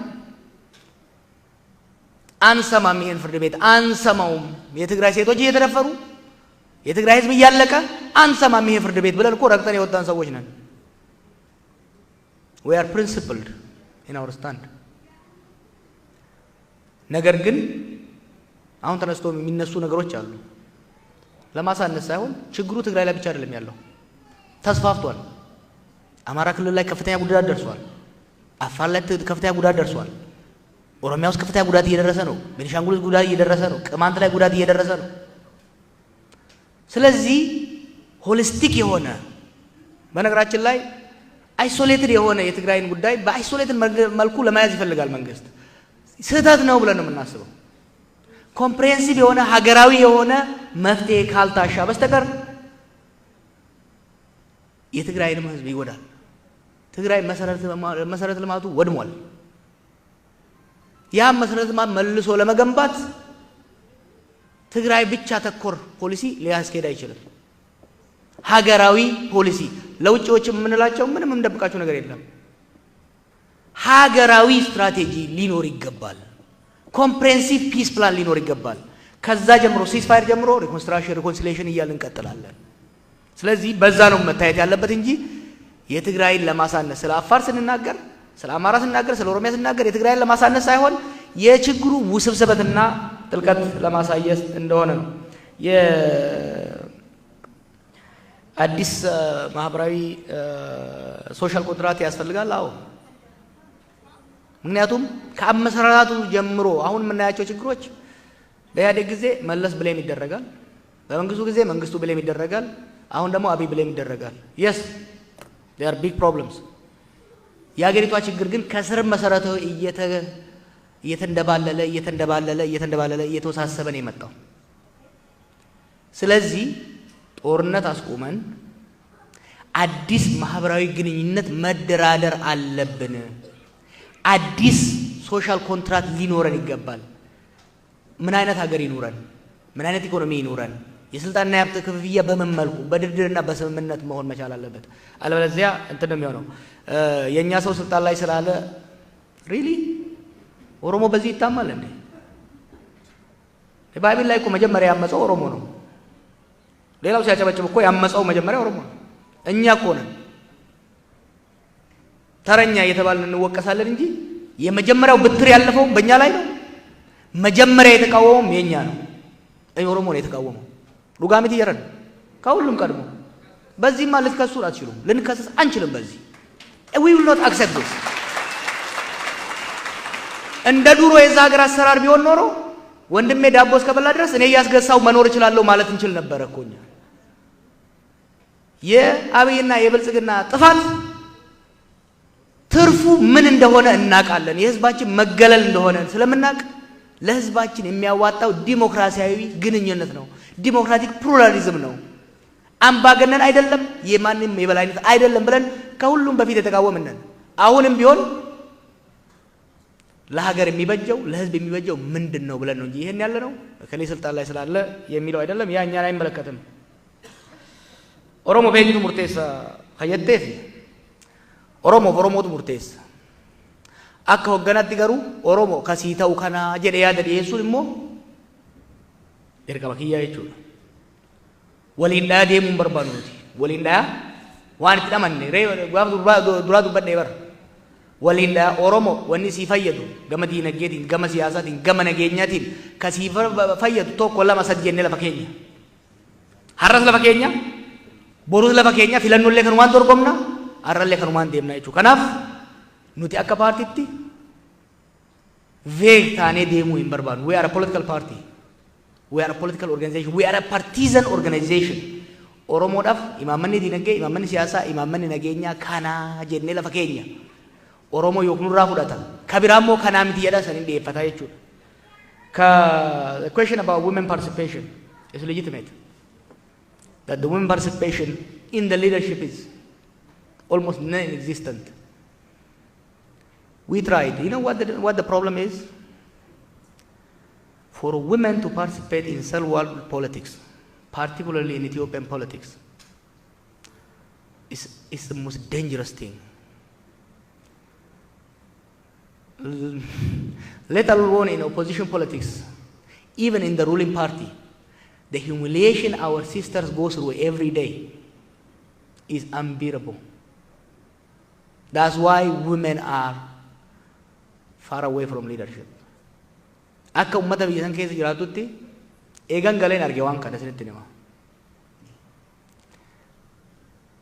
አንሰማም። ይሄን ፍርድ ቤት አንሰማውም። የትግራይ ሴቶች እየተደፈሩ የትግራይ ህዝብ እያለቀ አንሰማም ይሄ ፍርድ ቤት ብለን እኮ ረግጠን የወጣን ሰዎች ነን። we are principled in our stand። ነገር ግን አሁን ተነስቶ የሚነሱ ነገሮች አሉ። ለማሳነስ ሳይሆን ችግሩ ትግራይ ላይ ብቻ አይደለም ያለው፣ ተስፋፍቷል። አማራ ክልል ላይ ከፍተኛ ጉዳት ደርሷል። አፋር ላይ ከፍተኛ ጉዳት ደርሷል። ኦሮሚያ ውስጥ ከፍተኛ ጉዳት እየደረሰ ነው። ቤኒሻንጉል ውስጥ ጉዳት እየደረሰ ነው። ቅማንት ላይ ጉዳት እየደረሰ ነው። ስለዚህ ሆሊስቲክ የሆነ በነገራችን ላይ አይሶሌትድ የሆነ የትግራይን ጉዳይ በአይሶሌትድ መልኩ ለማያዝ ይፈልጋል መንግስት። ስህተት ነው ብለን ነው የምናስበው። ኮምፕሬሄንሲቭ የሆነ ሀገራዊ የሆነ መፍትሄ ካልታሻ በስተቀር የትግራይንም ህዝብ ይጎዳል። ትግራይ መሰረተ ልማቱ ወድሟል። ያ መሰረተ ልማት መልሶ ለመገንባት ትግራይ ብቻ ተኮር ፖሊሲ ሊያስኬድ አይችልም። ሀገራዊ ፖሊሲ ለውጪዎች የምንላቸው ምንም እንደብቃቸው ነገር የለም። ሀገራዊ ስትራቴጂ ሊኖር ይገባል። ኮምፕሬሄንሲቭ ፒስ ፕላን ሊኖር ይገባል። ከዛ ጀምሮ ሲስፋየር ጀምሮ ሪኮንስትራክሽን ሪኮንሲሊዬሽን እያልን እንቀጥላለን። ስለዚህ በዛ ነው መታየት ያለበት እንጂ የትግራይን ለማሳነስ ስለ አፋር ስንናገር፣ ስለ አማራ ስንናገር፣ ስለ ኦሮሚያ ስንናገር የትግራይን ለማሳነስ ሳይሆን የችግሩ ውስብስበትና ጥልቀት ለማሳየት እንደሆነ ነው። የአዲስ ማህበራዊ ሶሻል ኮንትራክት ያስፈልጋል። አዎ፣ ምክንያቱም ከአመሰራራቱ ጀምሮ አሁን የምናያቸው ችግሮች በኢህአዴግ ጊዜ መለስ ብሌም ይደረጋል፣ በመንግስቱ ጊዜ መንግስቱ ብሌም ይደረጋል፣ አሁን ደግሞ አብይ ብሌም ይደረጋል። yes there are big problems የሀገሪቷ ችግር ግን ከስር መሰረቱ እየተንደባለለ እየተወሳሰበ ነው የመጣው። ስለዚህ ጦርነት አስቆመን አዲስ ማህበራዊ ግንኙነት መደራደር አለብን። አዲስ ሶሻል ኮንትራክት ሊኖረን ይገባል። ምን አይነት ሀገር ይኖረን? ምን አይነት ኢኮኖሚ ይኖረን? የስልጣንና የሀብት ክፍፍያ በምን መልኩ በድርድርና በስምምነት መሆን መቻል አለበት። አለበለዚያ እንትን ነው የሚሆነው። የኛ ሰው ስልጣን ላይ ስላለ ሪሊ ኦሮሞ በዚህ ይታማል እንዴ? ባይብል ላይ እኮ መጀመሪያ ያመፀው ኦሮሞ ነው። ሌላው ሲያጨበጭብ እኮ ያመፀው መጀመሪያ ኦሮሞ ነው። እኛ እኮ ነን ተረኛ እየተባልን እንወቀሳለን እንጂ የመጀመሪያው ብትር ያለፈው በእኛ ላይ ነው። መጀመሪያ የተቃወመውም የኛ ነው። ኦሮሞ ነው የተቃወመው። ሉጋሚት ይየረን ከሁሉም ቀድሞ በዚህማ ልትከሱን አትችሉም። ልንከሰስ አንችልም። በዚህ we will not accept this። እንደ ድሮ የዛ ሀገር አሰራር ቢሆን ኖሮ ወንድሜ ዳቦ እስከበላ ድረስ እኔ እያስገሳው መኖር እችላለሁ ማለት እንችል ነበር እኮ እኛ። የአብይና የብልጽግና ጥፋት ትርፉ ምን እንደሆነ እናውቃለን። የህዝባችን መገለል እንደሆነ ስለምናውቅ ለህዝባችን የሚያዋጣው ዲሞክራሲያዊ ግንኙነት ነው። ዲሞክራቲክ ፕሉራሊዝም ነው። አምባገነን አይደለም፣ የማንም የበላይነት አይደለም ብለን ከሁሉም በፊት የተቃወምን ነን። አሁንም ቢሆን ለሀገር የሚበጀው ለህዝብ የሚበጀው ምንድነው ብለን ነው እንጂ ይሄን ያለ ነው ከኔ ስልጣን ላይ ስላለ የሚለው አይደለም። ያ እኛን አይመለከትም። ኦሮሞ በእንቱ ሙርቴሳ ከየቴፍ ኦሮሞቱ ሙርቴሳ አከ ሆገናት ገሩ ኦሮሞ ከሲታው ከና ጀደ ያደ የሱን ሞ erga bakiyya jechuudha. Waliin dhayaa deemuun barbaadu nuti. Waliin dhayaa waan itti dhamanne gaafa duraa dubbadhee bara. Waliin dhayaa Oromoo wanni sii fayyadu gama diinagdeetiin, gama siyaasaatiin, gama nageenyaatiin ka sii fayyadu tokko lama sadi jennee lafa keenya. Har'as lafa keenya, borus lafa keenya, filannollee kanumaan dorgomna, har'allee kanumaan deemna jechuudha. Kanaaf nuti akka paartiitti veeg taanee deemuu hin barbaadu. We are a political party. We are a political organization. We are a partisan organization. Oromoodhaaf imaammanni diinagdee, imaammanni siyaasaa, imaammanni nageenyaa kana jennee lafa keenya. Oromoo yookiin nurraa fudhata. Ka biraa immoo kanaa miti jedha saniin dhiyeeffata jechuudha. The question about women participation is legitimate. That the women participation in the leadership is almost non-existent. We tried. You know what the problem is? For women to participate in cell-world politics, particularly in Ethiopian politics, is the most dangerous thing. Let alone in opposition politics, even in the ruling party, the humiliation our sisters go through every day is unbearable. That's why women are far away from leadership. Akka ummata biyya san keessa jiraatutti eegan galeen arge waan kana isinitti nima.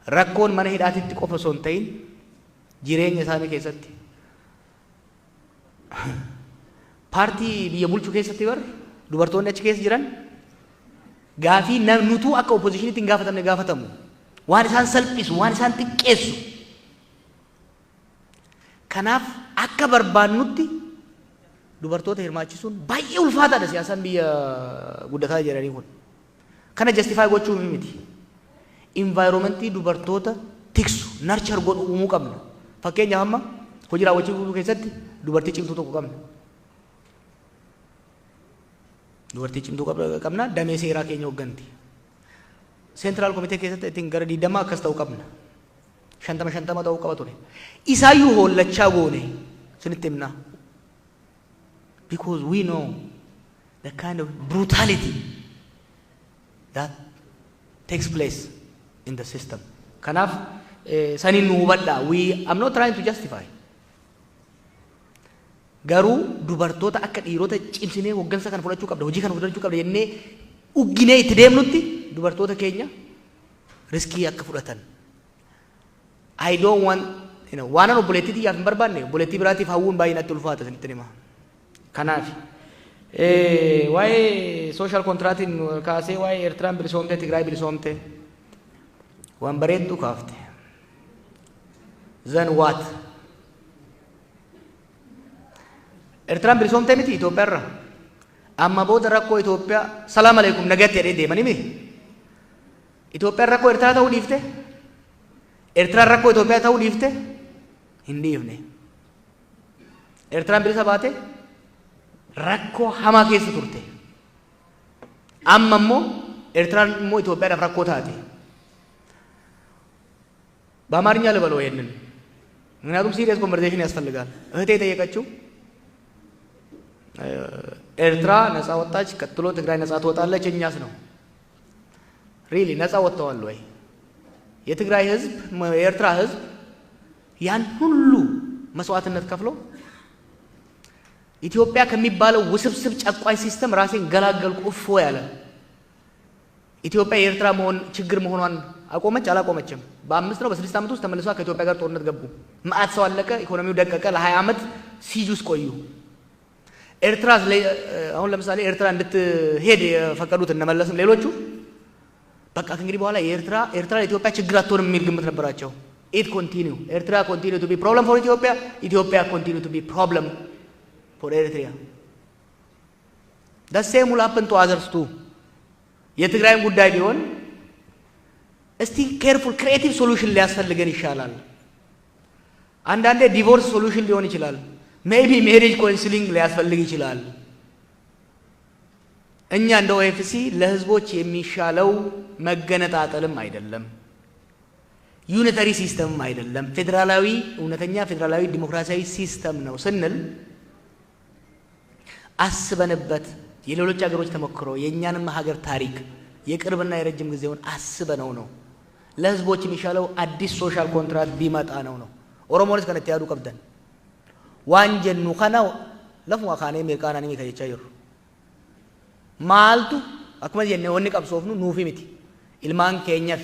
Rakkoon mana hidhaatitti qofa osoo hin ta'in jireenya isaanii keessatti paartii biyya bulchuu keessatti bar dubartoonni achi keessa jiran gaafii nutuu akka oppositionitti hin gaafatamne gaafatamu. Waan isaan salphisu, waan isaan xiqqeessu. Kanaaf akka barbaannutti dubartoota hirmaachisuun baay'ee ulfaataadha siyaasaan biyya guddataa jiranii kun. Kana justify gochuu miti. Environmentii dubartoota tiksu nurture godhu uumuu qabna. Fakkeenyaaf amma hojii raawwachiisuu keessatti dubartii cimtuu tokko qabna. Dubartii cimtuu qabna damee seeraa keenya hoogganti. Seentiraal komitee keessatti ittiin gara 20 akkas ta'uu qabna. 50 ta'uu qaba ture. Isaayyuu hollachaa goone sinitti himna. Because we know the kind of brutality that takes place in the system. Kanaaf sanin nu hubadha. I'm not trying to justify. Garuu dubartoota akka dhiirota cimsinee hoggansa kana fudhachuu qabda, hojii kana fudhachuu qabda jennee ugginee itti deemnutti dubartoota keenya riskii akka fudhatan. I don't want, waanan obboleettii xiyyaaf hin barbaanne obboleettii biraatiif hawwuun baay'ee natti ulfaata sinitti hima. Kanaaf waa'ee social contractiin kaasee waa'ee Eertiraan bilisoomte, Tigraay bilisoomte waan bareeddu kaafte. Then what? ኤርትራን ብሪሶምቴ ሚቲ ኢትዮጵያ ራ አማ ቦደ ረኮ ኢትዮጵያ ሰላም አለይኩም ነገት የዴ ደመኒ ሚ ኢትዮጵያ ረኮ ኤርትራ ታው ዲፍቴ ኤርትራ ረኮ ኢትዮጵያ ታው ዲፍቴ እንዲፍኔ ኤርትራን ብሪሳ ባቴ ረኮ ሀማ ኬስ ቱርቴ አማሞ ኤርትራን ሞ ኢትዮጵያ ዳፍ ረኮ ታቴ በአማርኛ ልበለው ይሄንን ምክንያቱም ሲሪየስ ኮንቨርሴሽን ያስፈልጋል። እህቴ የጠየቀችው ኤርትራ ነፃ ወጣች፣ ቀጥሎ ትግራይ ነፃ ትወጣለች፣ እኛስ ነው ሪሊ ነፃ ወጥተዋል ወይ? የትግራይ ህዝብ የኤርትራ ህዝብ ያን ሁሉ መስዋዕትነት ከፍሎ ኢትዮጵያ ከሚባለው ውስብስብ ጨቋኝ ሲስተም ራሴን ገላገልኩ እፎ ያለ ኢትዮጵያ የኤርትራ መሆን ችግር መሆኗን አቆመች አላቆመችም? በ5 ነው በ6 ዓመት ውስጥ ተመልሷ ከኢትዮጵያ ጋር ጦርነት ገቡ። ማአት ሰው አለቀ፣ ኢኮኖሚው ደቀቀ፣ ለ20 ዓመት ሲጅ ውስጥ ቆዩ። ኤርትራ አሁን ለምሳሌ ኤርትራ እንድትሄድ የፈቀዱት እነመለስም ሌሎቹ በቃ ከእንግዲህ በኋላ ኤርትራ ለኢትዮጵያ ችግር አትሆንም የሚል ግምት ነበራቸው። ኢት ኮንቲኒው ኤርትራ ኮንቲኒው ቱ ቢ ፕሮብለም ፎር ኢትዮጵያ፣ ኢትዮጵያ ኮንቲኒው ቱ ቢ ፕሮብለም ፎር ኤርትራ። the same will happen to others too። የትግራይም ጉዳይ ቢሆን እስቲ ኬርፉል ክሪኤቲቭ ሶሉሽን ሊያስፈልገን ይሻላል። አንዳንዴ ዲቮርስ ሶሉሽን ሊሆን ይችላል። ሜቢ ሜሪጅ ካውንስሊንግ ሊያስፈልግ ይችላል። እኛ እንደ ኦኤፍሲ ለህዝቦች የሚሻለው መገነጣጠልም አይደለም፣ ዩኒተሪ ሲስተምም አይደለም፣ ፌዴራላዊ እውነተኛ ፌዴራላዊ ዲሞክራሲያዊ ሲስተም ነው ስንል አስበንበት የሌሎች ሀገሮች ተሞክሮ የእኛንም ሀገር ታሪክ የቅርብና የረጅም ጊዜውን አስበነው ነው። ለህዝቦች የሚሻለው አዲስ ሶሻል ኮንትራክት ቢመጣ ነው። ኦሮሞንስ ከነተ ያዱ ቀብደን ዋንጀኑ ከናው ለፉ አካኔ ሜርቃናኒ ከየቻይሩ ማልቱ አክመ የነ ወኒ ቀብሶፍኑ ኑፊ ሚቲ ኢልማን ኬኛፍ